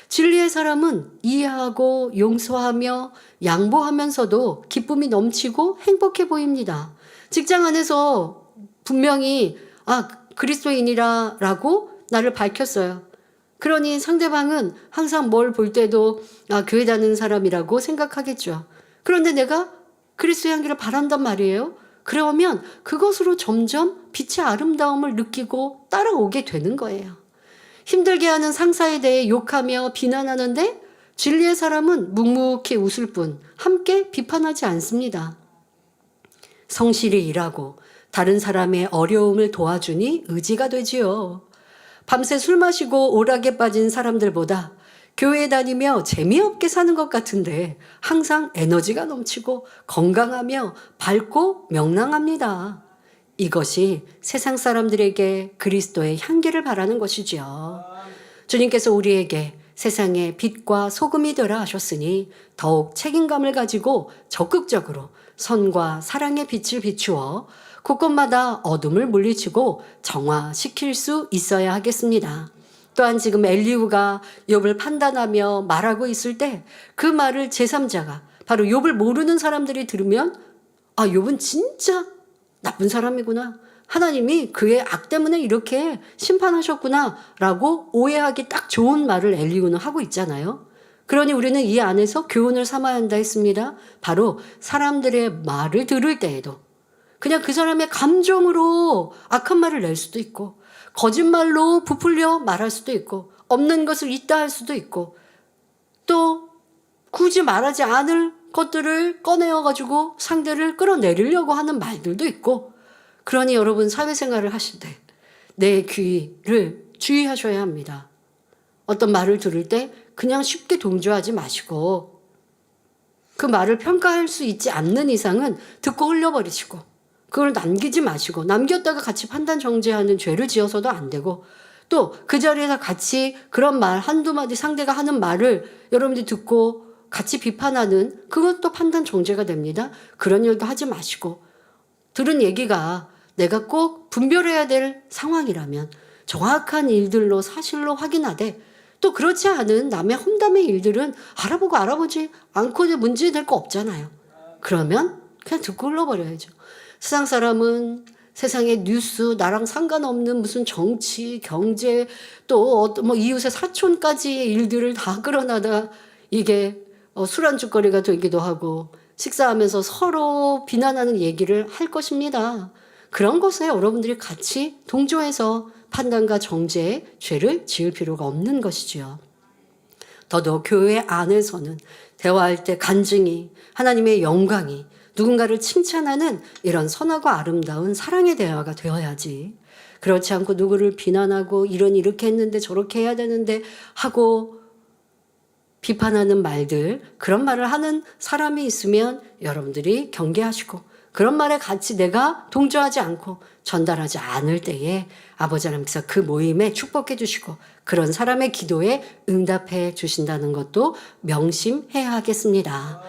진리의 사람은 이해하고 용서하며 양보하면서도 기쁨이 넘치고 행복해 보입니다. 직장 안에서 분명히 그리스도인이라고 나를 밝혔어요. 그러니 상대방은 항상 뭘 볼 때도 교회 다니는 사람이라고 생각하겠죠. 그런데 내가 그리스도의 향기를 바란단 말이에요. 그러면 그것으로 점점 빛의 아름다움을 느끼고 따라오게 되는 거예요. 힘들게 하는 상사에 대해 욕하며 비난하는데 진리의 사람은 묵묵히 웃을 뿐 함께 비판하지 않습니다. 성실히 일하고 다른 사람의 어려움을 도와주니 의지가 되지요. 밤새 술 마시고 오락에 빠진 사람들보다 교회 다니며 재미없게 사는 것 같은데 항상 에너지가 넘치고 건강하며 밝고 명랑합니다. 이것이 세상 사람들에게 그리스도의 향기를 바라는 것이지요. 주님께서 우리에게 세상의 빛과 소금이 되라 하셨으니 더욱 책임감을 가지고 적극적으로 선과 사랑의 빛을 비추어 곳곳마다 어둠을 물리치고 정화시킬 수 있어야 하겠습니다. 또한 지금 엘리후가 욥을 판단하며 말하고 있을 때 그 말을 제3자가 바로 욥을 모르는 사람들이 들으면 아, 욥은 진짜 나쁜 사람이구나. 하나님이 그의 악 때문에 이렇게 심판하셨구나 라고 오해하기 딱 좋은 말을 엘리후는 하고 있잖아요. 그러니 우리는 이 안에서 교훈을 삼아야 한다 했습니다. 바로 사람들의 말을 들을 때에도 그냥 그 사람의 감정으로 악한 말을 낼 수도 있고 거짓말로 부풀려 말할 수도 있고 없는 것을 있다 할 수도 있고 또 굳이 말하지 않을 것들을 꺼내어가지고 상대를 끌어내리려고 하는 말들도 있고 그러니 여러분 사회생활을 하실 때 내 귀를 주의하셔야 합니다. 어떤 말을 들을 때 그냥 쉽게 동조하지 마시고 그 말을 평가할 수 있지 않는 이상은 듣고 흘려버리시고 그걸 남기지 마시고 남겼다가 같이 판단 정죄하는 죄를 지어서도 안 되고 또 그 자리에서 같이 그런 말 한두 마디 상대가 하는 말을 여러분들이 듣고 같이 비판하는 그것도 판단 정죄가 됩니다. 그런 일도 하지 마시고 들은 얘기가 내가 꼭 분별해야 될 상황이라면 정확한 일들로 사실로 확인하되 또 그렇지 않은 남의 험담의 일들은 알아보고 알아보지 않고 문제 될 거 없잖아요. 그러면 그냥 듣고 흘러버려야죠. 세상 사람은 세상의 뉴스, 나랑 상관없는 무슨 정치, 경제, 또 뭐 이웃의 사촌까지의 일들을 다 끌어나다 이게 술안주거리가 되기도 하고 식사하면서 서로 비난하는 얘기를 할 것입니다. 그런 것에 여러분들이 같이 동조해서 판단과 정죄의 죄를 지을 필요가 없는 것이지요. 더더욱 교회 안에서는 대화할 때 간증이 하나님의 영광이 누군가를 칭찬하는 이런 선하고 아름다운 사랑의 대화가 되어야지. 그렇지 않고 누구를 비난하고 이렇게 했는데 저렇게 해야 되는데 하고 비판하는 말들, 그런 말을 하는 사람이 있으면 여러분들이 경계하시고 그런 말에 같이 내가 동조하지 않고 전달하지 않을 때에 아버지 하나님께서 그 모임에 축복해 주시고 그런 사람의 기도에 응답해 주신다는 것도 명심해야 하겠습니다.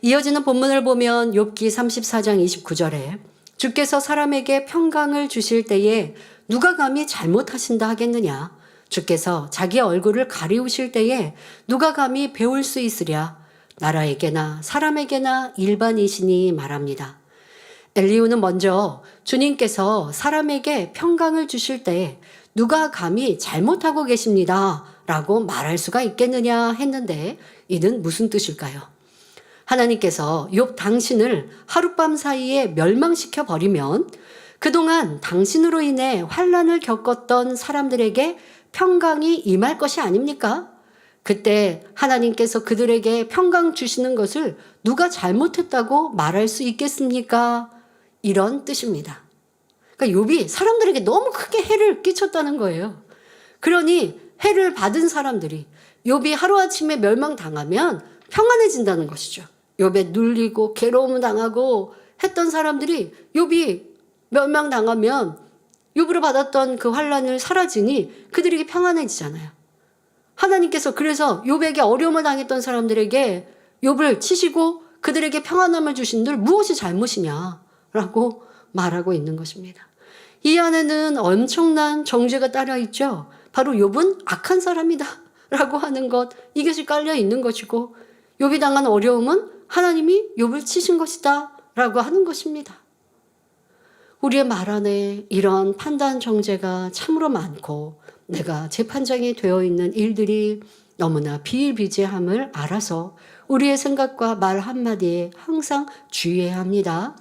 이어지는 본문을 보면 욥기 34장 29절에 주께서 사람에게 평강을 주실 때에 누가 감히 잘못하신다 하겠느냐. 주께서 자기 얼굴을 가리우실 때에 누가 감히 배울 수 있으랴. 나라에게나 사람에게나 일반이시니 말합니다. 엘리후는 먼저 주님께서 사람에게 평강을 주실 때 누가 감히 잘못하고 계십니다 라고 말할 수가 있겠느냐 했는데 이는 무슨 뜻일까요? 하나님께서 욥 당신을 하룻밤 사이에 멸망시켜 버리면 그동안 당신으로 인해 환난을 겪었던 사람들에게 평강이 임할 것이 아닙니까? 그때 하나님께서 그들에게 평강 주시는 것을 누가 잘못했다고 말할 수 있겠습니까? 이런 뜻입니다. 그러니까 욥이 사람들에게 너무 크게 해를 끼쳤다는 거예요. 그러니 해를 받은 사람들이 욥이 하루아침에 멸망당하면 평안해진다는 것이죠. 욥에 눌리고 괴로움을 당하고 했던 사람들이 욥이 멸망당하면 욥으로 받았던 그 환난을 사라지니 그들에게 평안해지잖아요. 하나님께서 그래서 욥에게 어려움을 당했던 사람들에게 욥을 치시고 그들에게 평안함을 주신들 무엇이 잘못이냐라고 말하고 있는 것입니다. 이 안에는 엄청난 정죄가 따라 있죠. 바로 욥은 악한 사람이다 라고 하는 것, 이것이 깔려 있는 것이고 욥이 당한 어려움은 하나님이 욥을 치신 것이다 라고 하는 것입니다. 우리의 말 안에 이런 판단 정죄가 참으로 많고 내가 재판장이 되어 있는 일들이 너무나 비일비재함을 알아서 우리의 생각과 말 한마디에 항상 주의해야 합니다.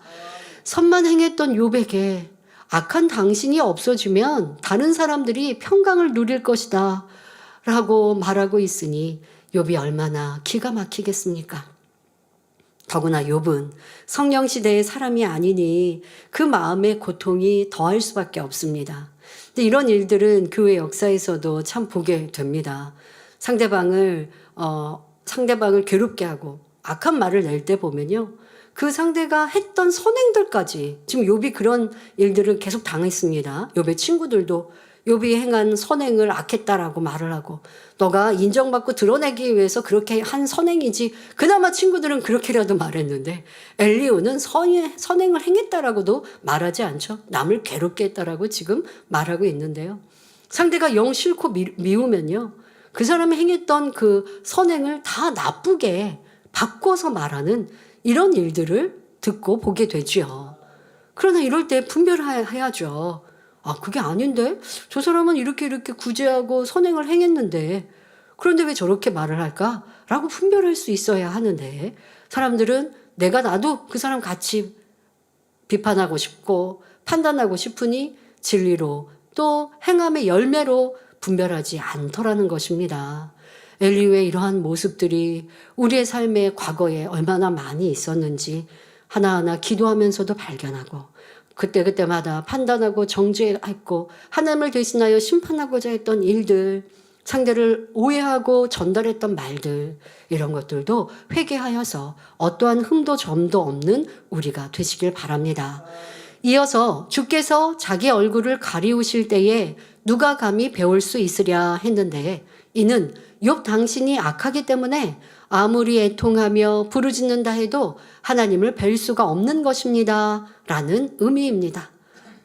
선만 행했던 욥에게 악한 당신이 없어지면 다른 사람들이 평강을 누릴 것이다 라고 말하고 있으니 욥이 얼마나 기가 막히겠습니까? 더구나 욥은 성령시대의 사람이 아니니 그 마음의 고통이 더할 수밖에 없습니다. 근데 이런 일들은 교회 역사에서도 참 보게 됩니다. 상대방을 괴롭게 하고 악한 말을 낼 때 보면요. 그 상대가 했던 선행들까지 지금 욥이 그런 일들을 계속 당했습니다. 욥의 친구들도 욥이 행한 선행을 악했다라고 말을 하고 너가 인정받고 드러내기 위해서 그렇게 한 선행이지 그나마 친구들은 그렇게라도 말했는데 엘리후는 선행을 행했다라고도 말하지 않죠. 남을 괴롭게 했다라고 지금 말하고 있는데요. 상대가 영 싫고 미우면요, 그 사람이 행했던 그 선행을 다 나쁘게 바꿔서 말하는 이런 일들을 듣고 보게 되지요. 그러나 이럴 때 분별해야죠. 아, 그게 아닌데? 저 사람은 이렇게 구제하고 선행을 행했는데, 그런데 왜 저렇게 말을 할까? 라고 분별할 수 있어야 하는데, 사람들은 나도 그 사람 같이 비판하고 싶고 판단하고 싶으니 진리로 또 행함의 열매로 분별하지 않더라는 것입니다. 엘리후의 이러한 모습들이 우리의 삶의 과거에 얼마나 많이 있었는지 하나하나 기도하면서도 발견하고, 그때마다 판단하고 정죄했고 하나님을 대신하여 심판하고자 했던 일들, 상대를 오해하고 전달했던 말들, 이런 것들도 회개하여서 어떠한 흠도 점도 없는 우리가 되시길 바랍니다. 이어서 주께서 자기 얼굴을 가리우실 때에 누가 감히 배울 수 있으랴 했는데, 이는 욥 당신이 악하기 때문에 아무리 애통하며 부르짖는다 해도 하나님을 뵐 수가 없는 것입니다 라는 의미입니다.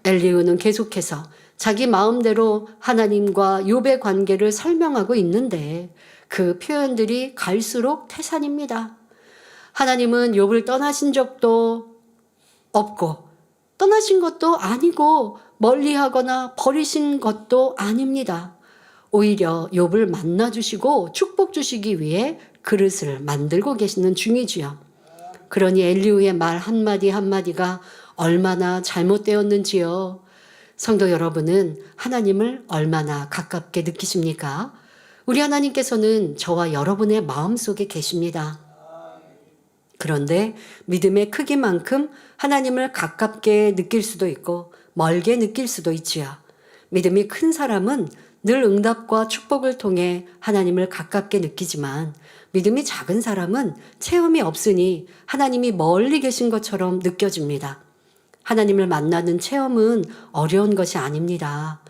엘리후는 계속해서 자기 마음대로 하나님과 욥의 관계를 설명하고 있는데, 그 표현들이 갈수록 태산입니다. 하나님은 욥을 떠나신 적도 없고 떠나신 것도 아니고 멀리하거나 버리신 것도 아닙니다. 오히려 욥을 만나주시고 축복 주시기 위해 그릇을 만들고 계시는 중이지요. 그러니 엘리후의 말 한마디 한마디가 얼마나 잘못되었는지요. 성도 여러분은 하나님을 얼마나 가깝게 느끼십니까? 우리 하나님께서는 저와 여러분의 마음속에 계십니다. 그런데 믿음의 크기만큼 하나님을 가깝게 느낄 수도 있고 멀게 느낄 수도 있지요. 믿음이 큰 사람은 늘 응답과 축복을 통해 하나님을 가깝게 느끼지만, 믿음이 작은 사람은 체험이 없으니 하나님이 멀리 계신 것처럼 느껴집니다. 하나님을 만나는 체험은 어려운 것이 아닙니다.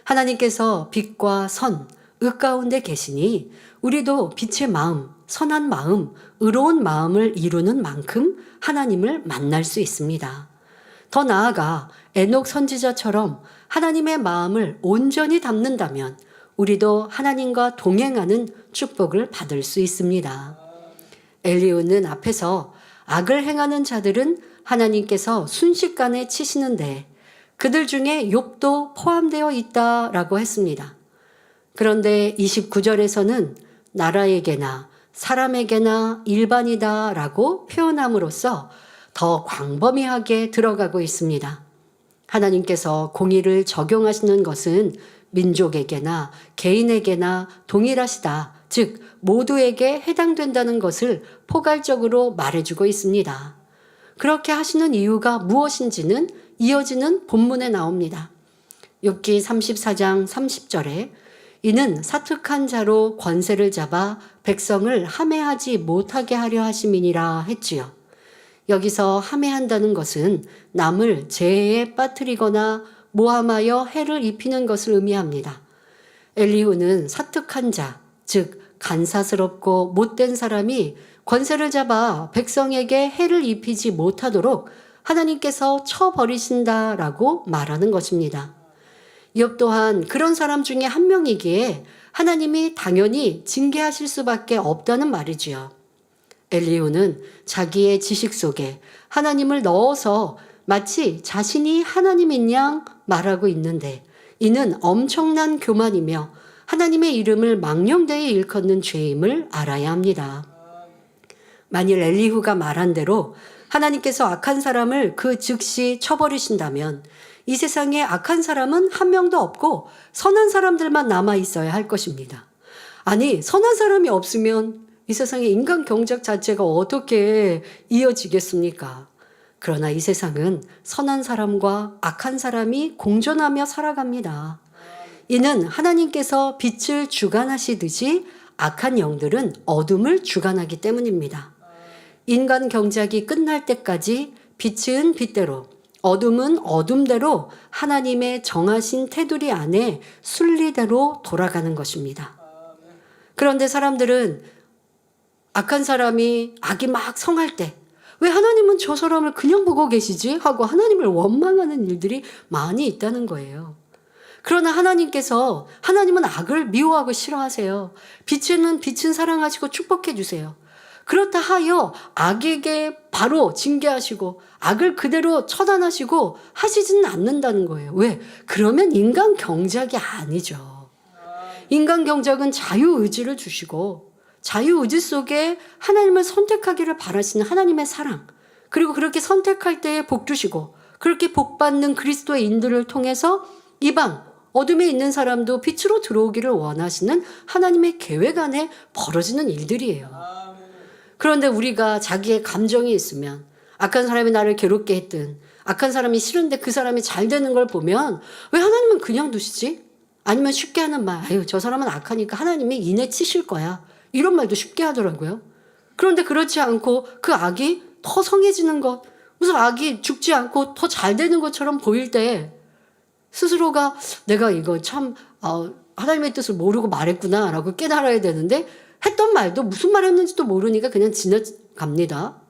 하나님께서 빛과 선, 의 가운데 계시니 우리도 빛의 마음, 선한 마음, 의로운 마음을 이루는 만큼 하나님을 만날 수 있습니다. 더 나아가 에녹 선지자처럼 하나님의 마음을 온전히 담는다면 우리도 하나님과 동행하는 축복을 받을 수 있습니다. 엘리후는 앞에서 악을 행하는 자들은 하나님께서 순식간에 치시는데 그들 중에 욥도 포함되어 있다라고 했습니다. 그런데 29절에서는 나라에게나 사람에게나 일반이다라고 표현함으로써 더 광범위하게 들어가고 있습니다. 하나님께서 공의를 적용하시는 것은 민족에게나 개인에게나 동일하시다, 즉 모두에게 해당된다는 것을 포괄적으로 말해주고 있습니다. 그렇게 하시는 이유가 무엇인지는 이어지는 본문에 나옵니다. 욥기 34장 30절에 이는 사특한 자로 권세를 잡아 백성을 함해하지 못하게 하려 하심이니라 했지요. 여기서 함해한다는 것은 남을 재해에 빠뜨리거나 모함하여 해를 입히는 것을 의미합니다. 엘리후는 사특한 자, 즉 간사스럽고 못된 사람이 권세를 잡아 백성에게 해를 입히지 못하도록 하나님께서 쳐버리신다라고 말하는 것입니다. 욥 또한 그런 사람 중에 한 명이기에 하나님이 당연히 징계하실 수밖에 없다는 말이지요. 엘리후는 자기의 지식 속에 하나님을 넣어서 마치 자신이 하나님인 양 말하고 있는데, 이는 엄청난 교만이며 하나님의 이름을 망령되이 일컫는 죄임을 알아야 합니다. 만일 엘리후가 말한 대로 하나님께서 악한 사람을 그 즉시 쳐버리신다면 이 세상에 악한 사람은 한 명도 없고 선한 사람들만 남아 있어야 할 것입니다. 아니, 선한 사람이 없으면 이 세상의 인간 경작 자체가 어떻게 이어지겠습니까? 그러나 이 세상은 선한 사람과 악한 사람이 공존하며 살아갑니다. 이는 하나님께서 빛을 주관하시듯이 악한 영들은 어둠을 주관하기 때문입니다. 인간 경작이 끝날 때까지 빛은 빛대로, 어둠은 어둠대로 하나님의 정하신 테두리 안에 순리대로 돌아가는 것입니다. 그런데 사람들은 악한 사람이 악이 막 성할 때 왜 하나님은 저 사람을 그냥 보고 계시지? 하고 하나님을 원망하는 일들이 많이 있다는 거예요. 그러나 하나님은 악을 미워하고 싫어하세요. 빛은 사랑하시고 축복해 주세요. 그렇다 하여 악에게 바로 징계하시고 악을 그대로 처단하시고 하시지는 않는다는 거예요. 왜? 그러면 인간 경작이 아니죠. 인간 경작은 자유의지를 주시고 자유의지 속에 하나님을 선택하기를 바라시는 하나님의 사랑, 그리고 그렇게 선택할 때에 복 주시고 그렇게 복받는 그리스도의 인도를 통해서 이방 어둠에 있는 사람도 빛으로 들어오기를 원하시는 하나님의 계획 안에 벌어지는 일들이에요. 그런데 우리가 자기의 감정이 있으면 악한 사람이 나를 괴롭게 했든 악한 사람이 싫은데 그 사람이 잘 되는 걸 보면 왜 하나님은 그냥 두시지? 아니면 쉽게 하는 말, 아유 저 사람은 악하니까 하나님이 이내 치실 거야. 이런 말도 쉽게 하더라고요. 그런데 그렇지 않고 그 악이 더 성해지는 것, 무슨 악이 죽지 않고 더 잘 되는 것처럼 보일 때 스스로가 내가 이거 참 하나님의 뜻을 모르고 말했구나 라고 깨달아야 되는데 했던 말도 무슨 말 했는지도 모르니까 그냥 지나갑니다.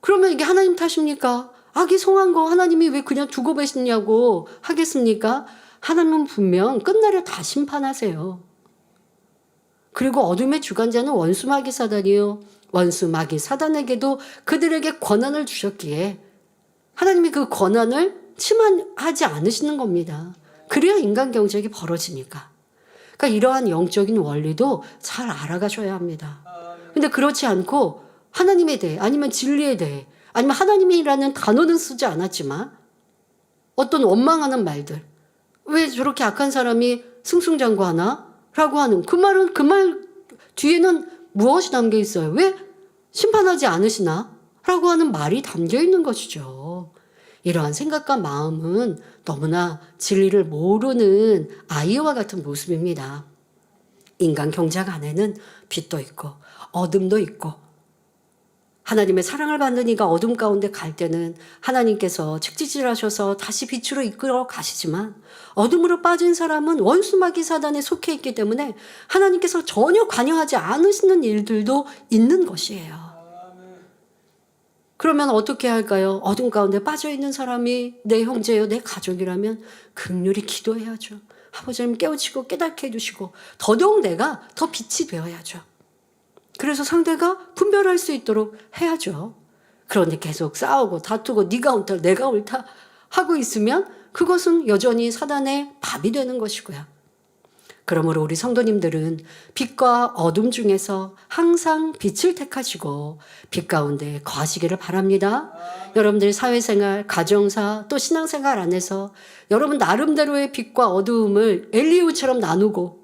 그러면 이게 하나님 탓입니까? 악이 성한 거 하나님이 왜 그냥 두고 계시냐고 하겠습니까? 하나님은 분명 끝날에 다 심판하세요. 그리고 어둠의 주관자는 원수 마귀 사단이요. 원수 마귀 사단에게도 그들에게 권한을 주셨기에 하나님이 그 권한을 침한하지 않으시는 겁니다. 그래야 인간 경작이 벌어지니까. 그러니까 이러한 영적인 원리도 잘 알아가셔야 합니다. 근데 그렇지 않고 하나님에 대해 아니면 진리에 대해 아니면 하나님이라는 단어는 쓰지 않았지만 어떤 원망하는 말들, 왜 저렇게 악한 사람이 승승장구하나? 라고 하는 그 말 뒤에는 무엇이 담겨 있어요? 왜 심판하지 않으시나? 라고 하는 말이 담겨 있는 것이죠. 이러한 생각과 마음은 너무나 진리를 모르는 아이와 같은 모습입니다. 인간 경작 안에는 빛도 있고 어둠도 있고 하나님의 사랑을 받는 이가 어둠 가운데 갈 때는 하나님께서 책지질하셔서 다시 빛으로 이끌어 가시지만 어둠으로 빠진 사람은 원수 마귀 사단에 속해 있기 때문에 하나님께서 전혀 관여하지 않으시는 일들도 있는 것이에요. 그러면 어떻게 할까요? 어둠 가운데 빠져있는 사람이 내 형제요, 내 가족이라면 긍휼히 기도해야죠. 아버지 하나님 깨우치고 깨닫게 해주시고 더더욱 내가 더 빛이 되어야죠. 그래서 상대가 분별할 수 있도록 해야죠. 그런데 계속 싸우고 다투고 네가 옳다 내가 옳다 하고 있으면 그것은 여전히 사단의 밥이 되는 것이고요. 그러므로 우리 성도님들은 빛과 어둠 중에서 항상 빛을 택하시고 빛 가운데 거하시기를 바랍니다. 여러분들 사회생활, 가정사, 또 신앙생활 안에서 여러분 나름대로의 빛과 어두움을 엘리후처럼 나누고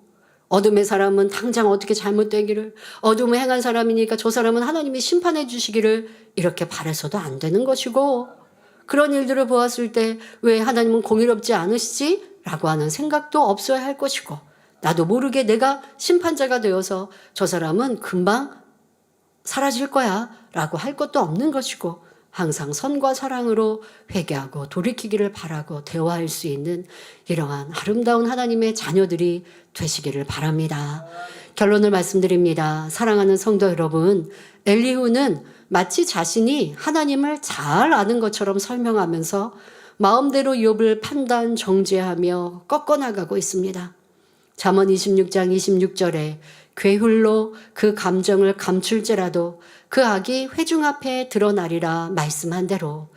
어둠의 사람은 당장 어떻게 잘못되기를, 어둠을 행한 사람이니까 저 사람은 하나님이 심판해 주시기를 이렇게 바라서도 안 되는 것이고, 그런 일들을 보았을 때 왜 하나님은 공의롭지 않으시지? 라고 하는 생각도 없어야 할 것이고, 나도 모르게 내가 심판자가 되어서 저 사람은 금방 사라질 거야 라고 할 것도 없는 것이고, 항상 선과 사랑으로 회개하고 돌이키기를 바라고 대화할 수 있는 이러한 아름다운 하나님의 자녀들이 되시기를 바랍니다. 결론을 말씀드립니다. 사랑하는 성도 여러분, 엘리후는 마치 자신이 하나님을 잘 아는 것처럼 설명하면서 마음대로 욥을 판단, 정죄하며 꺾어나가고 있습니다. 잠언 26장 26절에 괴훌로 그 감정을 감출지라도 그 악이 회중 앞에 드러나리라 말씀한 대로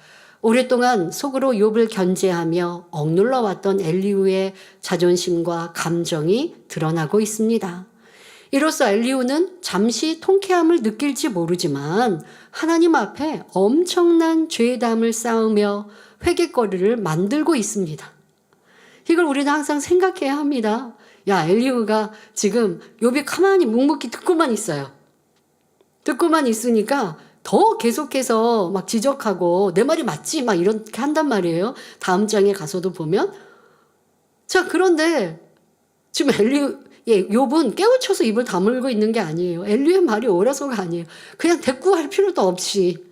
오랫동안 속으로 욥을 견제하며 억눌러 왔던 엘리후의 자존심과 감정이 드러나고 있습니다. 이로써 엘리후는 잠시 통쾌함을 느낄지 모르지만 하나님 앞에 엄청난 죄담을 쌓으며 회개거리를 만들고 있습니다. 이걸 우리는 항상 생각해야 합니다. 야, 엘리후가 지금 욥이 가만히 묵묵히 듣고만 있어요. 듣고만 있으니까 더 계속해서 막 지적하고 내 말이 맞지? 막 이렇게 한단 말이에요. 다음 장에 가서도 보면. 자, 그런데 지금 욥은 깨우쳐서 입을 다물고 있는 게 아니에요. 엘리후의 말이 옳아서가 아니에요. 그냥 대꾸할 필요도 없이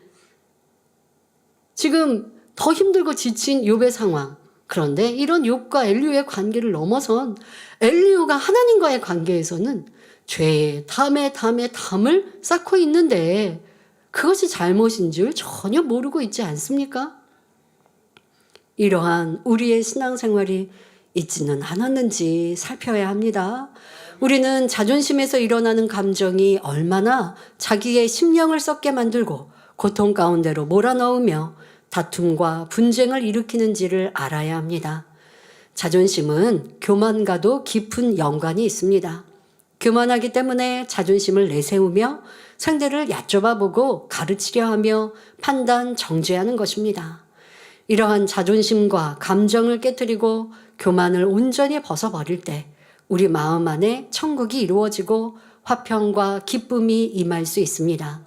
지금 더 힘들고 지친 욥의 상황. 그런데 이런 욥과 엘리후의 관계를 넘어선 엘리후가 하나님과의 관계에서는 죄의 담에 담을 쌓고 있는데 그것이 잘못인 줄 전혀 모르고 있지 않습니까? 이러한 우리의 신앙생활이 있지는 않았는지 살펴야 합니다. 우리는 자존심에서 일어나는 감정이 얼마나 자기의 심령을 썩게 만들고 고통 가운데로 몰아넣으며 다툼과 분쟁을 일으키는지를 알아야 합니다. 자존심은 교만과도 깊은 연관이 있습니다. 교만하기 때문에 자존심을 내세우며 상대를 얕좁아보고 가르치려 하며 판단, 정죄하는 것입니다. 이러한 자존심과 감정을 깨뜨리고 교만을 온전히 벗어버릴 때 우리 마음 안에 천국이 이루어지고 화평과 기쁨이 임할 수 있습니다.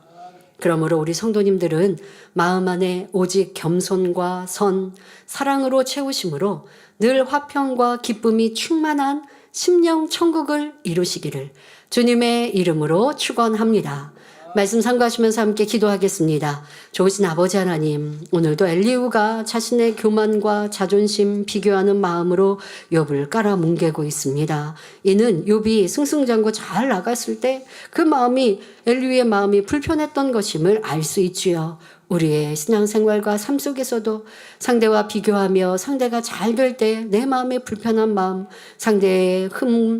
그러므로 우리 성도님들은 마음 안에 오직 겸손과 선, 사랑으로 채우심으로 늘 화평과 기쁨이 충만한 심령 천국을 이루시기를 주님의 이름으로 축원합니다. 말씀 상고하시면서 함께 기도하겠습니다. 좋으신 아버지 하나님, 오늘도 엘리후가 자신의 교만과 자존심 비교하는 마음으로 욥을 깔아뭉개고 있습니다. 이는 욥이 승승장구 잘 나갔을 때 그 마음이 엘리후의 마음이 불편했던 것임을 알 수 있지요. 우리의 신앙생활과 삶 속에서도 상대와 비교하며 상대가 잘 될 때 내 마음의 불편한 마음, 상대의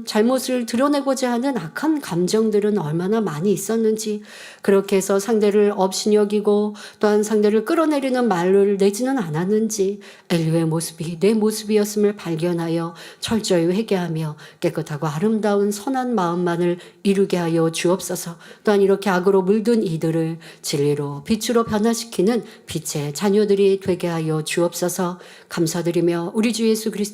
잘못을 드러내고자 하는 악한 감정들은 얼마나 많이 있었는지, 그렇게 해서 상대를 업신여기고 또한 상대를 끌어내리는 말을 내지는 않았는지 엘리후의 모습이 내 모습이었음을 발견하여 철저히 회개하며 깨끗하고 아름다운 선한 마음만을 이루게 하여 주옵소서. 또한 이렇게 악으로 물든 이들을 진리로 빛으로 변화시키는 빛의 자녀들이 되게 하여 주옵소서. 감사드리며 우리 주 예수 그리스도